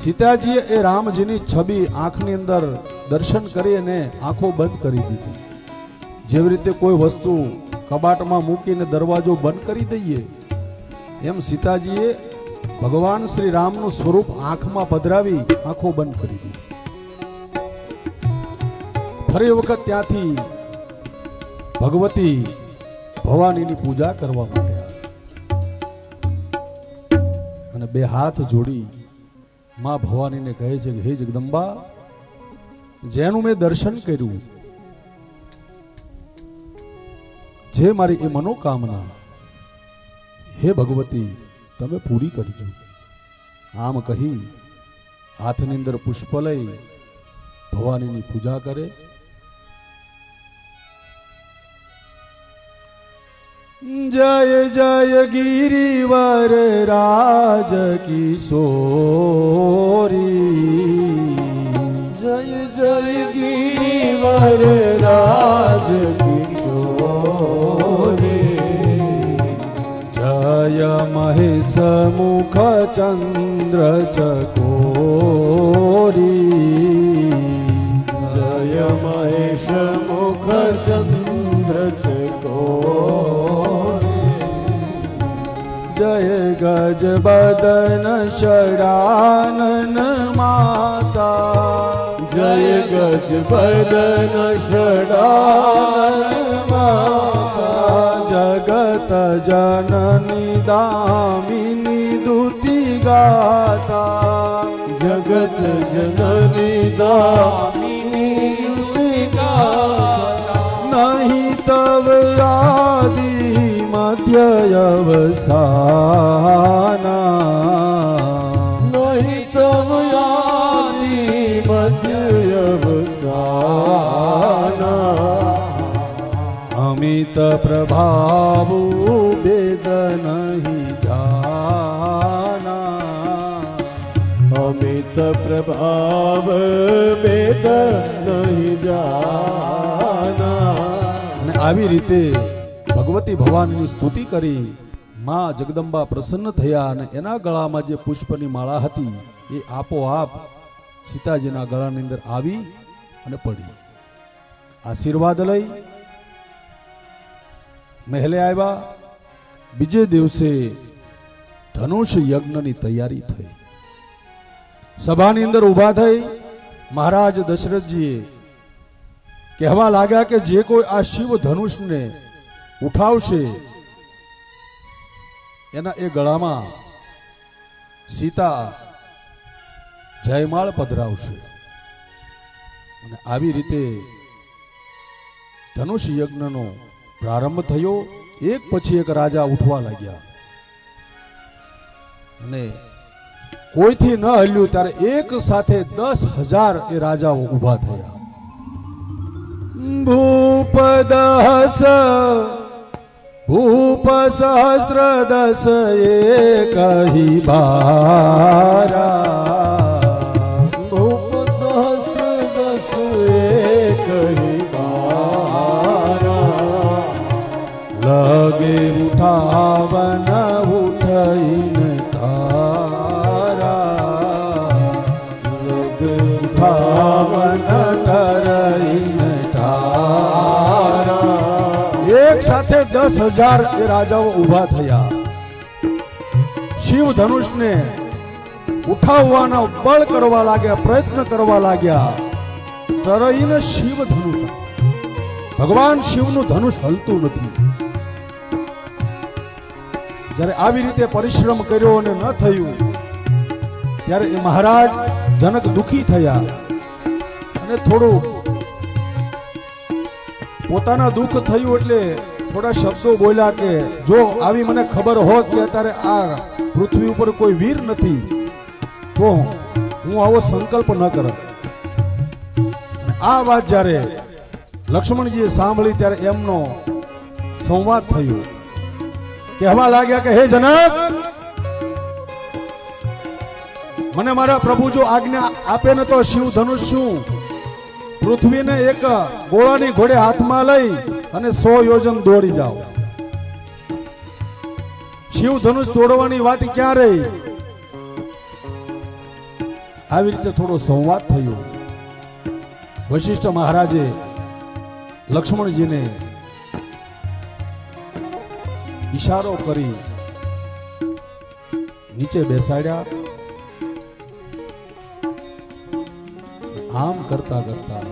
સીતાજીએ એ રામજીની છબી આંખની અંદર દર્શન કરી અને આંખો બંધ કરી દીધી. જેવી રીતે કોઈ વસ્તુ કબાટમાં મૂકીને દરવાજો બંધ કરી દઈએ, એમ સીતાજીએ ભગવાન શ્રી રામનું સ્વરૂપ આંખમાં પધરાવી આંખો બંધ કરી દીધી. ફરી વખત ત્યાંથી ભગવતી ભવાનીની પૂજા કરવા માંડ્યા અને બે હાથ જોડી માં ભવાનીને કહે છે કે હે જગદંબા, જેનું મેં દર્શન કર્યું, જે મારી એ મનોકામના, હે ભગવતી તમે પૂરી કરજો. આમ કહી હાથની અંદર પુષ્પ લઈ ભવાનીની પૂજા કરે. જય જય ગિરિવર રાજ કિશોરી,
જય જય ગિરિવર રાજ કિશોરી,
જય મહેશ મુખ ચંદ્ર ચકોરી,
જય મહેશ મુખ ચંદ્ર ચકોરી,
જય ગજ બદન શડાનન માતા,
જય ગજ બદન ષડાનન માતા,
જગત જનની દામિની દુતિ ગાતા,
જગત જનની દામિની દુતિ ગાતા,
નહીં તવ આદિ મધ્ય અવસાના,
નહીં તવ આદિ મધ્ય અવસાના,
અમિત પ્રભાવ વેદ નહીં જાના,
અમિત પ્રભાવ વેદ નહીં જાના.
અને આવી રીતે ભગવતી ભવાનીની સ્તુતિ કરી માં જગદંબા પ્રસન્ન થયા અને એના ગળામાં જે પુષ્પની માળા હતી એ આપોઆપ સીતાજીના ગળાની અંદર આવી અને પડી. આશીર્વાદ લઈ મહેલે આવ્યા. બીજે દિવસે ધનુષ યજ્ઞની તૈયારી થઈ. સભાની અંદર ઊભા થઈ મહારાજ દશરથજીએ કહેવા લાગ્યા કે જે કોઈ આ શિવ ધનુષને ઉઠાવશે એના એ ગળામાં સીતા જયમાળ પધરાવશે. અને આવી રીતે ધનુષ યજ્ઞનો પ્રારંભ થયો. એક પછી એક રાજા ઉઠવા લાગ્યા અને કોઈથી ન હલ્યું ત્યારે એક સાથે 10,000 એ રાજાઓ ઊભા થયા. ભૂપદહસ ભૂપ સહસ્ત્ર દસ એકહી બારા,
ભૂપ સહસ્ત્ર દસ એકહી બારા,
લગે ઉઠાવન ઉઠઈને તારા,
લગે
ઉઠાવન કરઈને તારા. એક સાથે 10,000 એ રાજાઓ ઊભા થયા. શિવ ધનુષને ઉઠાવવાનો બળ કરવા લાગ્યા, પ્રયત્ન કરવા લાગ્યા. તરઈને શિવ ધનુષ, ભગવાન શિવનું ધનુષ હલતું નથી. જ્યારે આવી રીતે પરિશ્રમ કર્યો અને ન થયું ત્યારે એ મહારાજ જનક દુખી થયા અને થોડું પોતાના દુઃખ થયું એટલે થોડા શબ્દો બોલ્યા કે જો આવી મને ખબર હોત કે અત્યારે આ પૃથ્વી ઉપર કોઈ વીર નથી તો હું આવો સંકલ્પ ન કરત. આ વાત જ્યારે લક્ષ્મણજીએ સાંભળી ત્યારે એમનો સંવાદ થયો. કહેવા લાગ્યા કે હે જનક, મને મારા પ્રભુ જો આજ્ઞા આપે ને તો શિવ ધનુષ શું પૃથ્વીને એક ગોળાની ઘોડે હાથમાં લઈ અને 100 યોજન દોડી જાઓ. શિવ ધનુષ તોડવાની વાત ક્યાં રહી? આવી રીતે થોડો સંવાદ થયો. વશિષ્ઠ મહારાજે લક્ષ્મણજીને ઈશારો કરી નીચે બેસાડ્યા. આમ કરતા કરતા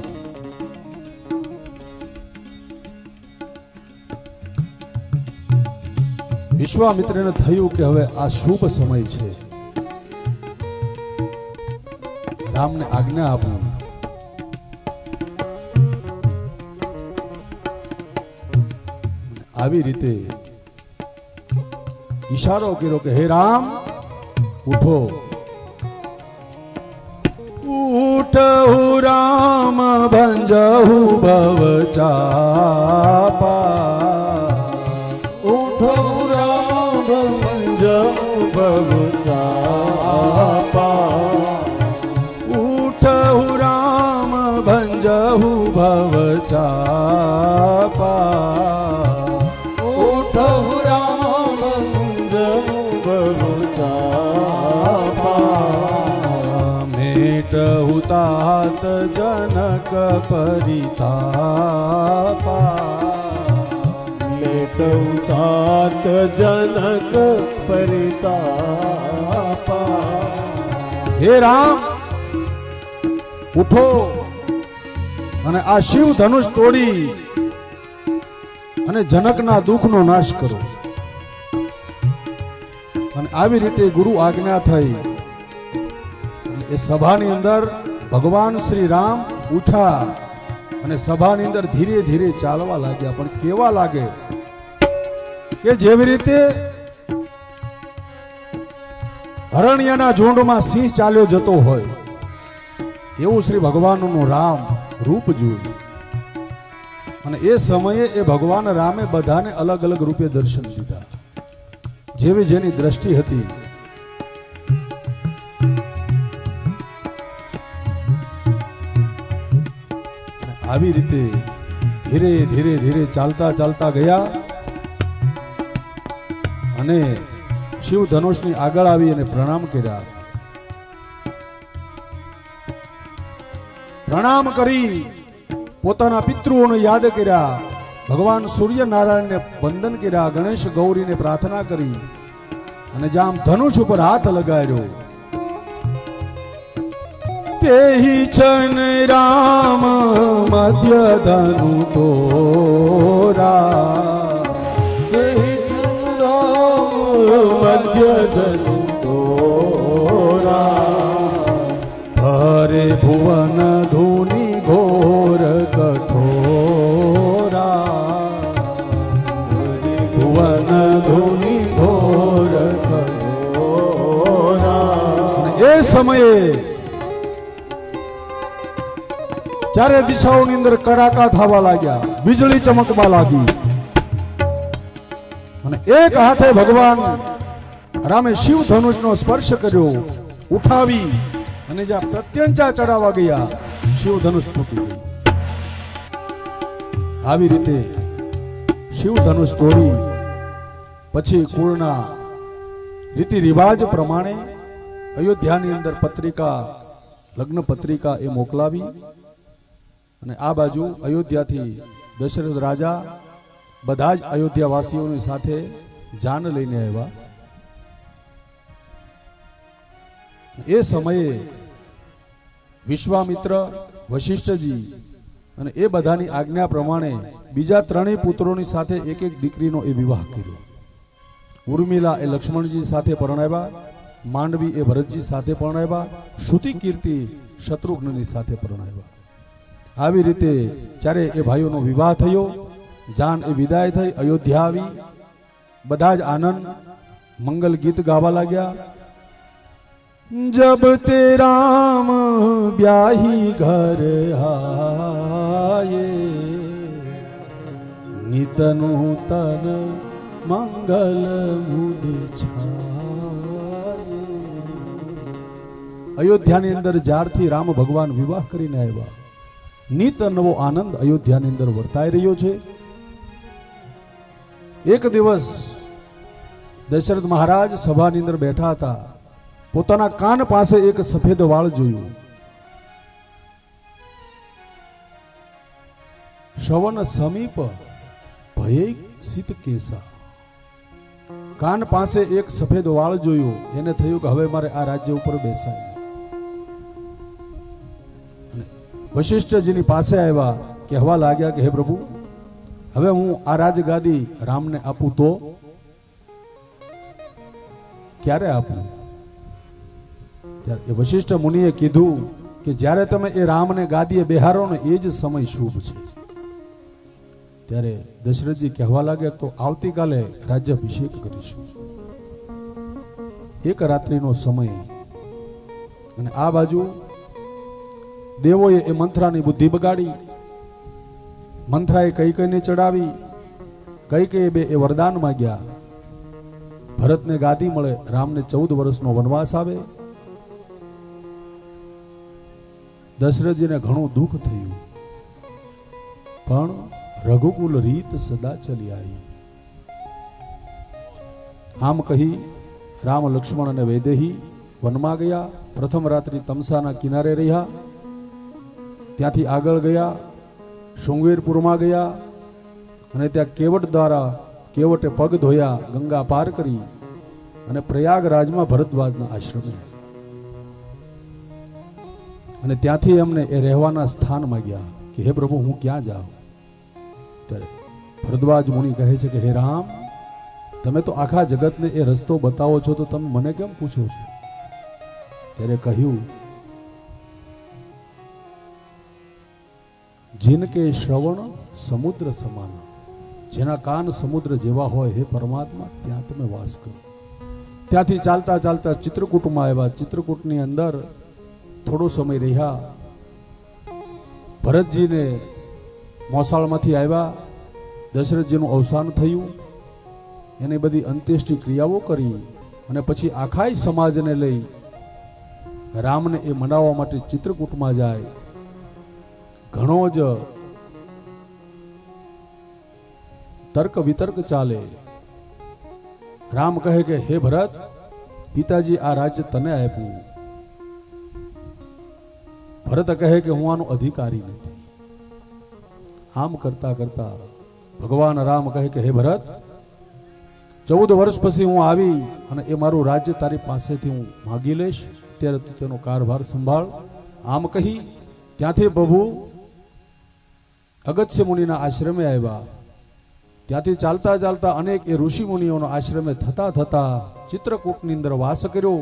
વિશ્વામિત્રને થયું કે હવે આ શુભ સમય છે, રામને આજ્ઞા આપું. આવી રીતે ઈશારો કર્યો કે હે રામ ઉઠો. ઉઠહુ રામ ભંજહુ ભવ ચાપા.
ઉઠો રામ ભંજહુ ભવ ચાપા.
ઉઠહુ રામ ભંજહુ ભવ ચાપા.
ઉઠહુ રામ ભંજહુ ભવ ચાપા.
મેટહુ તાત જનક પરિતાપા.
મેટહુ તાત જનક પરિતાપા.
હે રામ ઉઠો અને આ શિવ ધનુષ તોડી અને જનકના દુઃખનો નાશ કરો. અને આવી રીતે ગુરુ આજ્ઞા થઈ. એ સભાની અંદર ભગવાન શ્રી રામ ઉઠા અને સભાની અંદર ધીરે ધીરે ચાલવા લાગ્યા. પણ કેવા લાગે કે જેવી રીતે હરણિયાના ઝુંડમાં સિંહ ચાલ્યો જતો હોય એવું શ્રી ભગવાનનું રામ રૂપ જોયું. અને એ સમયે એ ભગવાન રામે બધાને અલગ અલગ રૂપે દર્શન દીધા, જેવી જેની દ્રષ્ટિ હતી. આવી રીતે ધીરે ધીરે ધીરે ચાલતા ચાલતા ગયા અને શિવ ધનુષની આગળ આવી અને પ્રણામ કર્યા. પ્રણામ કરી પોતાના પિતૃઓને યાદ કર્યા. ભગવાન સૂર્યનારાયણને વંદન કર્યા. ગણેશ ગૌરીને પ્રાર્થના કરી અને જામ ધનુષ ઉપર હાથ લગાડ્યો. તેહી છન રામ મધ્ય ધનુ તોરા.
તેહી છન રામ મધ્ય ધનુ તોરા.
હરે ભુવન ધુની ઘોર કઠોરા. ભુવન ધુની ઘોર કઠોરા. એ સમયે ચારે દિશાઓની અંદર કડાકા થવા લાગ્યા, વીજળી ચમકવા લાગી અને એક હાથે ભગવાન રામે શિવ ધનુષનો સ્પર્શ કર્યો, ઉઠાવી અને જ્યાં પ્રત્યંચા ચડાવવા ગયા શિવ ધનુષ તૂટી ગયું. આવી રીતે શિવ ધનુષ તોડી પછી કુળના રીતિ રિવાજ પ્રમાણે અયોધ્યાની અંદર પત્રિકા, લગ્ન પત્રિકા એ મોકલાવી અને આ બાજુ અયોધ્યાથી દશરથ રાજા બધા જ અયોધ્યાવાસીઓની સાથે જાન લઈને આવ્યા. એ સમયે વિશ્વામિત્ર, વશિષ્ઠજી અને એ બધાની આજ્ઞા પ્રમાણે બીજા ત્રણેય પુત્રોની સાથે એક એક દીકરીનો એ વિવાહ કર્યો. ઉર્મિલા એ લક્ષ્મણજી સાથે પરણાવ્યા, માંડવી એ ભરતજી સાથે પરણાવ્યા, શ્રુતિ કીર્તિ શત્રુઘ્નની સાથે પરણાવ્યા. આવી રીતે ચારે એ ભાઈઓનો વિવાહ થયો. જાન એ વિદાય થઈ, અયોધ્યા આવી. બધા જ આનંદ મંગલ ગીત ગાવા લાગ્યા. જબ તે રામ બ્યાહી ઘર આયે, નિત નૂતન મંગલ મુદ છાયે. અયોધ્યાની અંદર જ્યારથી રામ ભગવાન વિવાહ કરીને આવ્યા, નિત નવો આનંદ અયોધ્યાની અંદર વર્તાઈ રહ્યો છે. એક દિવસ દશરથ મહારાજ સભાની અંદર બેઠા હતા પોતાના કાન પાસે એક સફેદ વાળ જોયું. શ્રવણ સમીપ ભય સિત કેસા. કાન પાસે એક સફેદ વાળ જોયું. એને થયું કે હવે મારે આ રાજ્ય ઉપર બેસાય. વશિષ્ઠજીની પાસે આવ્યા, કહેવા લાગ્યા કે હે પ્રભુ, હવે હું આ રાજગાદી રામને આપું તો ક્યારે આપું? ત્યારે વશિષ્ઠ મુનિએ કીધું કે જ્યારે તમે એ રામને ગાદીએ બેહારો ને એ જ સમય શુભ છે. ત્યારે દશરથજી કહેવા લાગ્યા તો આવતીકાલે રાજ્યાભિષેક કરીશું. એક રાત્રિનો સમય. અને આ બાજુ દેવોએ એ મંથરાની બુદ્ધિ બગાડી. મંથરાએ કૈકેયીને ચડાવી. કૈકેયીએ બે એ વરદાન માંગ્યા. ભરતને ગાદી મળે, રામને 14 વર્ષનો વનવાસ આવે. દશરથજીને ઘણું દુઃખ થયું, પણ રઘુકુલ રીત સદા ચલી આવી. આમ કહી રામ, લક્ષ્મણ અને વૈદેહી વનમાં ગયા. પ્રથમ રાત્રિ તમસાના કિનારે રહ્યા. ત્યાંથી આગળ ગયા, શૃંગવેરપુરમાં ગયા અને ત્યાં કેવટ દ્વારા કેવટે પગ ધોયા, ગંગા પાર કરી અને પ્રયાગરાજમાં ભરદ્વાજના આશ્રમે. અને ત્યાંથી એમને એ રહેવાના સ્થાન માંગ્યા કે હે પ્રભુ, હું ક્યાં જાઉં? ત્યારે ભરદ્વાજ મુનિ કહે છે કે હે રામ, તમે તો આખા જગતને એ રસ્તો બતાવો છો, તો તમે મને કેમ પૂછો છો? ત્યારે કહ્યું, जिनके श्रवण समुद्र समान, જેના કાન સમુદ્ર જેવા હોય, હે પરમાત્મા, ત્યાં તમે વાસ કરો. ત્યાંથી ચાલતા ચાલતા ચિત્રકૂટમાં આવ્યા. ચિત્રકૂટની અંદર થોડો સમય રહ્યા. ભરતજીને મોસાળમાંથી આવ્યા. દશરથજીનું અવસાન થયું. એની બધી અંત્યેષ્ટિ ક્રિયાઓ કરી અને પછી આખાય સમાજને લઈ રામને એ મનાવવા માટે ચિત્રકૂટમાં જાય. ઘણો જ તર્ક વિતર્ક ચાલે. રામ કહે કે હે ભરત, પિતાજી આ રાજ્ય તને આપ્યું. ભરત કહે કે હું આનો અધિકારી નથી. આમ કરતા કરતા ભગવાન રામ કહે કે હે ભરત, 14 વર્ષ પછી હું આવી અને એ મારું રાજ્ય તારી પાસેથી હું માગી લઈશ, ત્યારે તું તેનો કારભાર સંભાળ. આમ કહી ત્યાંથી પ્રભુ અગત્ય મુનિના આશ્રમે આવ્યા. ત્યાંથી ચાલતા ચાલતા અનેક એ ઋષિ મુનિઓના આશ્રમે થતા થતા ચિત્રકૂટની અંદર વાસ કર્યો.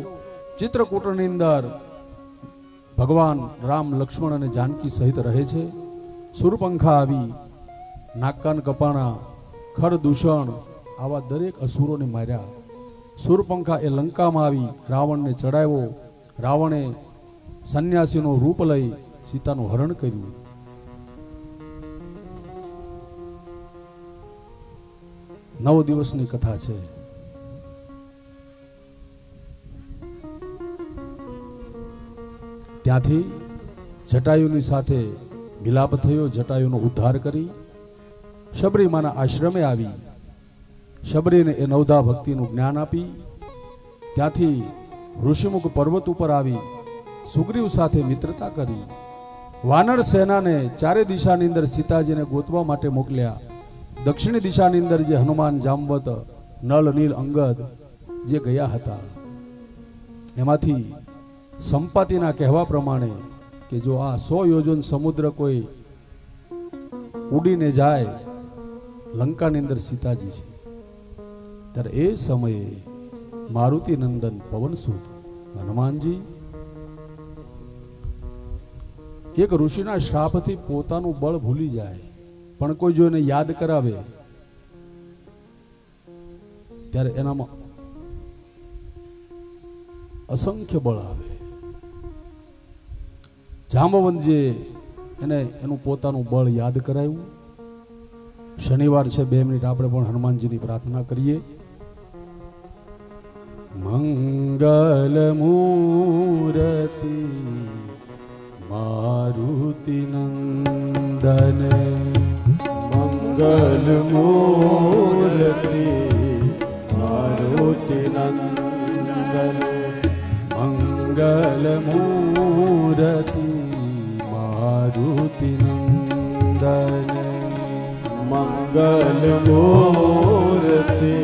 ચિત્રકૂટની અંદર ભગવાન રામ, લક્ષ્મણ અને જાનકી સહિત રહે છે. સુરપંખા આવી, નાકકાન કપાણા, ખર દૂષણ આવા દરેક અસુરોને માર્યા. સુરપંખા એ લંકામાં આવી રાવણને ચડાવ્યો. રાવણે સંન્યાસીનું રૂપ લઈ સીતાનું હરણ કર્યું. 9 દિવસની કથા છે. ત્યાંથી જટાયુની સાથે મિલાપ થયો. જટાયુનો ઉદ્ધાર કરી શબરીમાના આશ્રમે આવી. શબરીને એ નવધા ભક્તિનું જ્ઞાન આપી. ત્યાંથી ઋષિમુખ પર્વત ઉપર આવી સુગ્રીવ સાથે મિત્રતા કરી. વાનર સેનાને ચારે દિશાની અંદર સીતાજીને ગોતવા માટે મોકલ્યા. દક્ષિણી દિશાની અંદર જે હનુમાન, જાંબવત, નળ, નીલ, અંગદ જે ગયા હતા, એમાંથી સંપાતિના કહેવા પ્રમાણે કે જો આ 100 યોજન સમુદ્ર કોઈ ઉડીને જાય, લંકાની અંદર સીતાજી છે. ત્યારે એ સમયે મારુતિ નંદન પવનસુત હનુમાનજી એક ઋષિના શ્રાપથી પોતાનું બળ ભૂલી જાય, પણ કોઈ જો એને યાદ કરાવે ત્યારે એનામાં અસંખ્ય બળ આવે. જાંબવંતજીએ એને એનું પોતાનું બળ યાદ કરાવ્યું. શનિવાર છે, 2 મિનિટ આપણે પણ હનુમાનજીની પ્રાર્થના કરીએ. મંગલ મૂર્તિ મારુતિ નંદન,
મંગલ મૂર્તિ મારુતિ નંદન,
મંગલ મૂર્તિ મારુતિ નંદન
મંગલ મૂર્તિ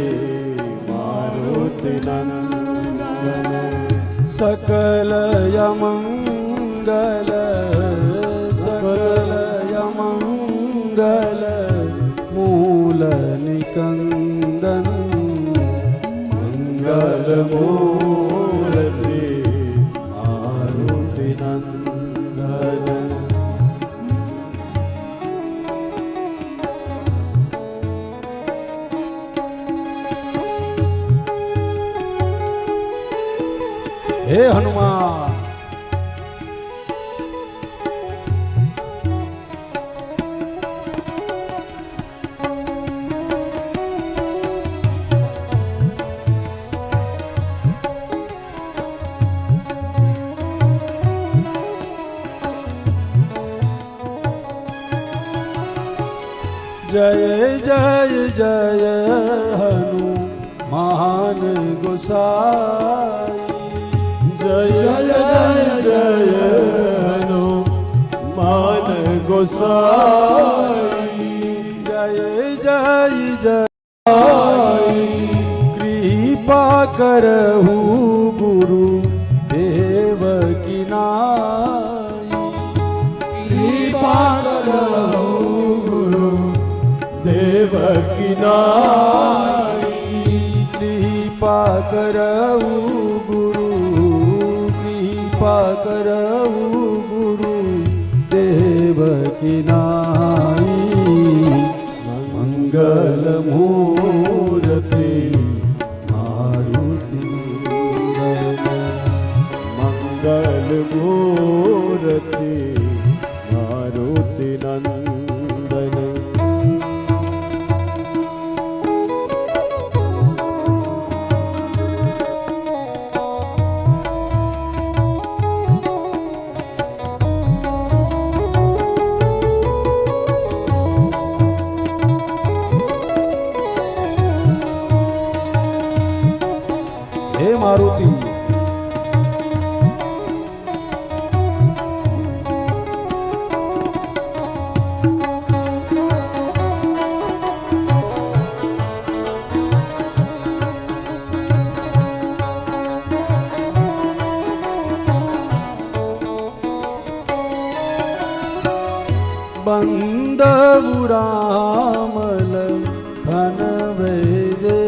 મારુતિ નંદન
सकल यमंगल सकल यमंगल मूल निकंदन
મંગલ મૂર્તિ મારુતિ નંદન
हे हनुमान जय जय जय हनुमान गोसाई
જય જય જય હનુમાન ગોસાઈ
जय जय जय कृपा करहु गुरु देव की नाई
કૃપા કરો ગુરુ દેવકી નાઈ
कृपा करहु गुरु कृपा करहु गुरु देव की नाई मंगल मूर्ति मारुति नंदन
મંગલ મૂર્તિ મારુતિ નંદન
हे मारुति बंदवु रामल खन वैदेही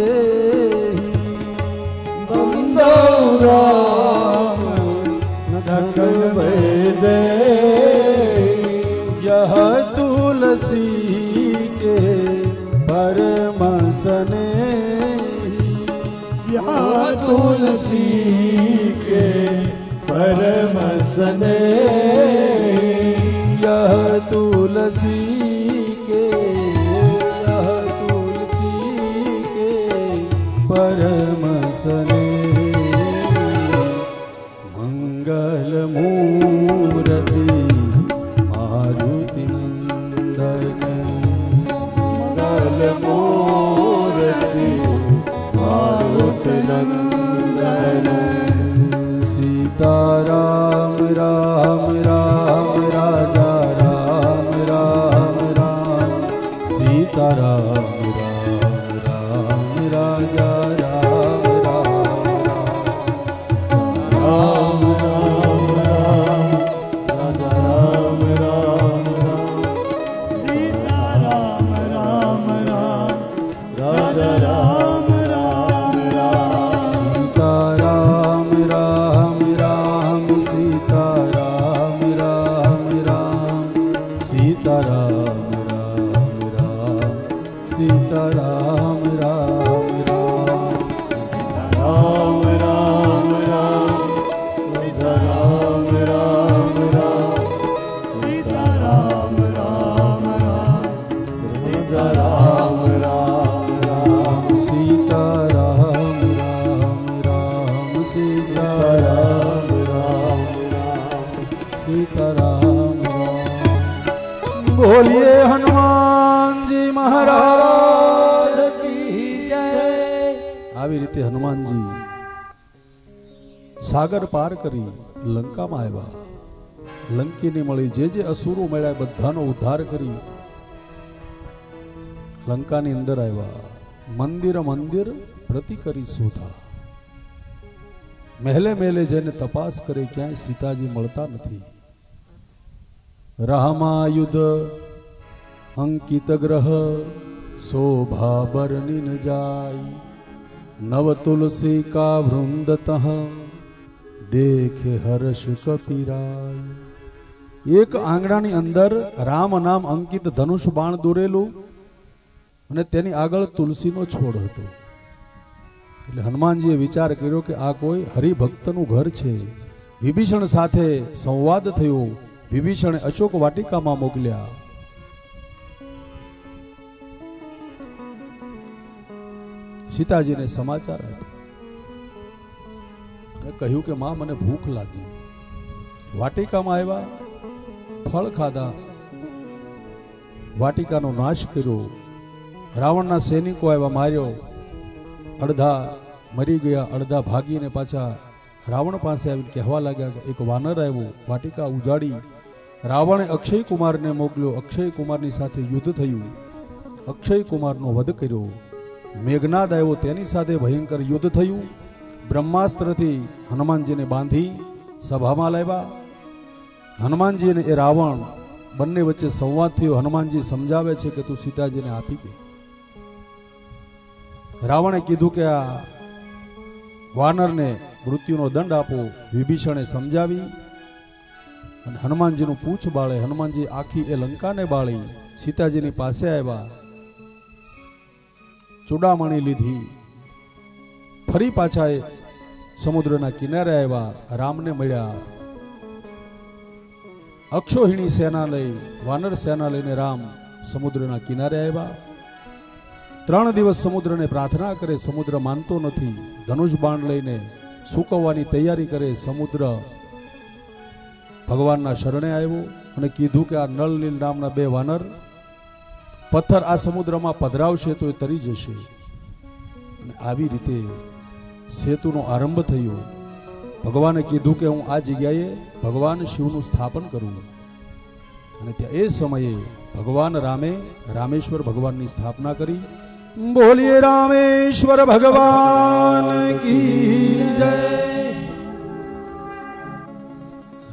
રામ ધન વેદે
यह तुलसी के परम स्नेही
યા તુલસી કે પરમ સને
यह तुलसी के यह तुलसी के परम स्नेही मंगल मूर्ति मारुति नंदन
મંગલ મૂર્તિ મારુતિ નંદન
सीताराम राम राम राजा राम राम राम सीताराम राम राम राजा राम राम
રામ રામ રામ રાજા રામ રામ રામ સીતા રામ રામ રામ રાજા રામ રામ રામ
सीताराम राम राम सीताराम राम राम सीताराम राम राम सीताराम राम राम
રામ રામ રામ રાજા રામ રામ રામ સીતા રામ રામ રામ રાજા રામ રામ રામ
सीताराम राम राम सीताराम
રામ રામ
सीताराम राम बोलिए हनुमान जी महाराज की जय। આવી રીતે હનુમાનજી સાગર પાર કરી લંકામાં આવ્યા. લંકીની મળી જે અસુરો મળ્યા બધાનો ઉદ્ધાર કરી લંકાની અંદર આવ્યા. મંદિર મંદિર પ્રતિ કરી શોધા. મહેલે મહેલે જઈને તપાસ કરે ક્યાંય સીતાજી મળતા નથી. રામાયુધ અંકિત ગ્રહ શોભા બરની ન જાય. નવ તુલસી કા વૃંદતઃ દેખે હર્ષ કપિરાય. એક આંગણાની અંદર રામ નામ અંકિત ધનુષ બાણ દોરેલું અને તેની આગળ તુલસીનો છોડ હતો. એટલે હનુમાનજીએ વિચાર કર્યો કે આ કોઈ હરિભક્તનું ઘર છે. વિભીષણ સાથે સંવાદ થયો. વિભીષણે અશોક વાટિકામાં મોકલ્યા. સીતાજીને સમાચાર આપ્યા. કહ્યું કે માં મને ભૂખ લાગી. વાટિકામાં આવ્યા, ફળ ખાધા, વાટિકાનો નાશ કર્યો. રાવણના સૈનિકો આવ્યા, માર્યો. અડધા મરી ગયા, અડધા ભાગીને પાછા રાવણ પાસે આવીને કહેવા લાગ્યા કે એક વાનર આવ્યો, વાટિકા ઉજાડી. રાવણે અક્ષય કુમારને મોકલ્યો. અક્ષય કુમારની સાથે યુદ્ધ થયું. અક્ષય કુમારનો વધ કર્યો. મેઘનાદ આવ્યો, તેની સાથે ભયંકર યુદ્ધ થયું. બ્રહ્માસ્ત્રથી હનુમાનજીને બાંધી સભામાં લાવ્યા. હનુમાનજી અને એ રાવણ બંને વચ્ચે સંવાદ થયો. હનુમાનજી સમજાવે છે કે તું સીતાજીને આપી દે. રાવણે કીધું કે આ વાનરને મૃત્યુનો દંડ આપો. વિભીષણે સમજાવી અને હનુમાનજીનું પૂછ બાળે. હનુમાનજી આખી એ લંકાને બાળી. સીતાજીની પાસે આવ્યા, ચૂડામણી લીધી. ફરી પાછા સમુદ્રના કિનારે આવ્યા, રામને મળ્યા. અક્ષોહિણી સેના લઈ, વાનર સેના લઈને રામ સમુદ્રના કિનારે આવ્યા. 3 દિવસ સમુદ્રને પ્રાર્થના કરે, સમુદ્ર માનતો નથી. ધનુષ બાણ લઈને સૂકવવાની તૈયારી કરે. સમુદ્ર ભગવાનના શરણે આવ્યો અને કીધું કે આ નળ નીલ નામના 2 વાનર પથ્થર આ સમુદ્રમાં પધરાવશે તો એ તરી જશે. અને આવી રીતે સેતુનો આરંભ થયો. ભગવાને કીધું કે હું આ જગ્યાએ ભગવાન શિવનું સ્થાપન કરું. અને ત્યાં એ સમયે ભગવાન રામે રામેશ્વર ભગવાનની સ્થાપના કરી. બોલીએ રામેશ્વર ભગવાન કી જય.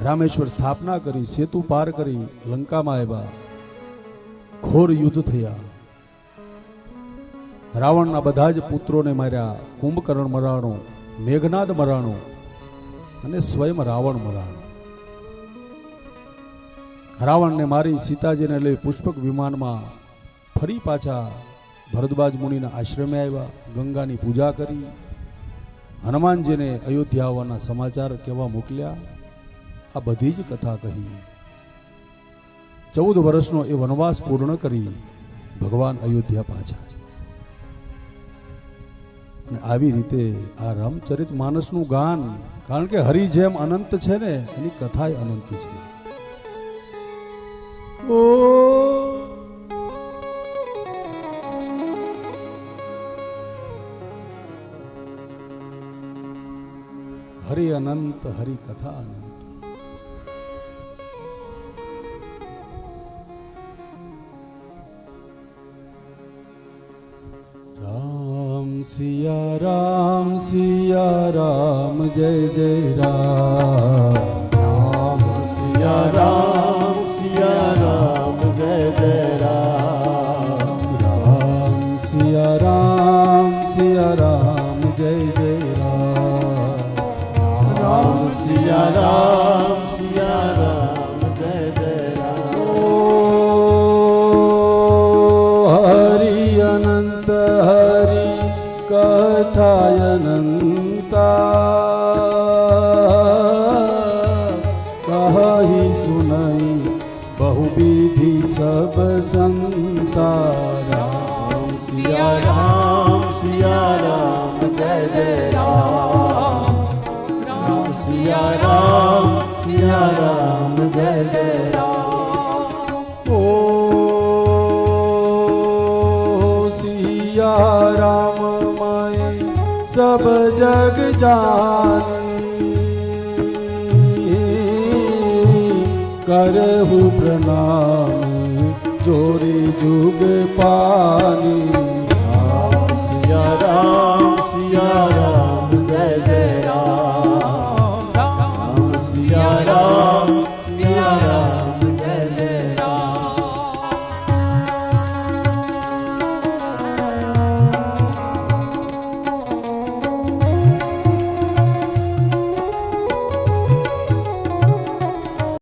રામેશ્વર સ્થાપના કરી, સેતુ પાર કરી, લંકામાં આવ્યા. ઘોર યુદ્ધ થયા. રાવણના બધા જ પુત્રોને માર્યા. કુંભકર્ણ મરાણો, મેઘનાદ મરાણો અને સ્વયં રાવણ મરાણો. રાવણને મારી સીતાજીને લઈ પુષ્પક વિમાનમાં ફરી પાછા ભરદ્વાજ મુનિના આશ્રમે આવ્યા. ગંગાની પૂજા કરી. હનુમાનજીને અયોધ્યા આવવાના સમાચાર કહેવા મોકલ્યા. આ બધી જ કથા કહી. 14 વર્ષનો એ વનવાસ પૂર્ણ કરી ભગવાન અયોધ્યા પાછા. અને આવી રીતે આ રામચરિત માનસનું ગાન, કારણ કે હરિ જેમ અનંત છે ને એની કથાય અનંત છે. ઓ હરિ અનંત, હરિ કથા અનંત. સિયા રામ જય જય રામ.
રામ સિયા રામ જય જય રામ.
રામ સિયા રામ જય જય રામ.
રામ સિયા રામ જય જય રામ.
હરિ અનંત, હરિ કથાય અનંતા. કહી સુનઈ બહુવિધિ સબ સંતા.
રામ સિયા રામ જય જય રામ. રામ સિયા રામ જય જય રામ.
ઓ સિયા રામ સબ જગ જાની. करहु प्रणाम जोरी जुग पानी।
सिया राम सिया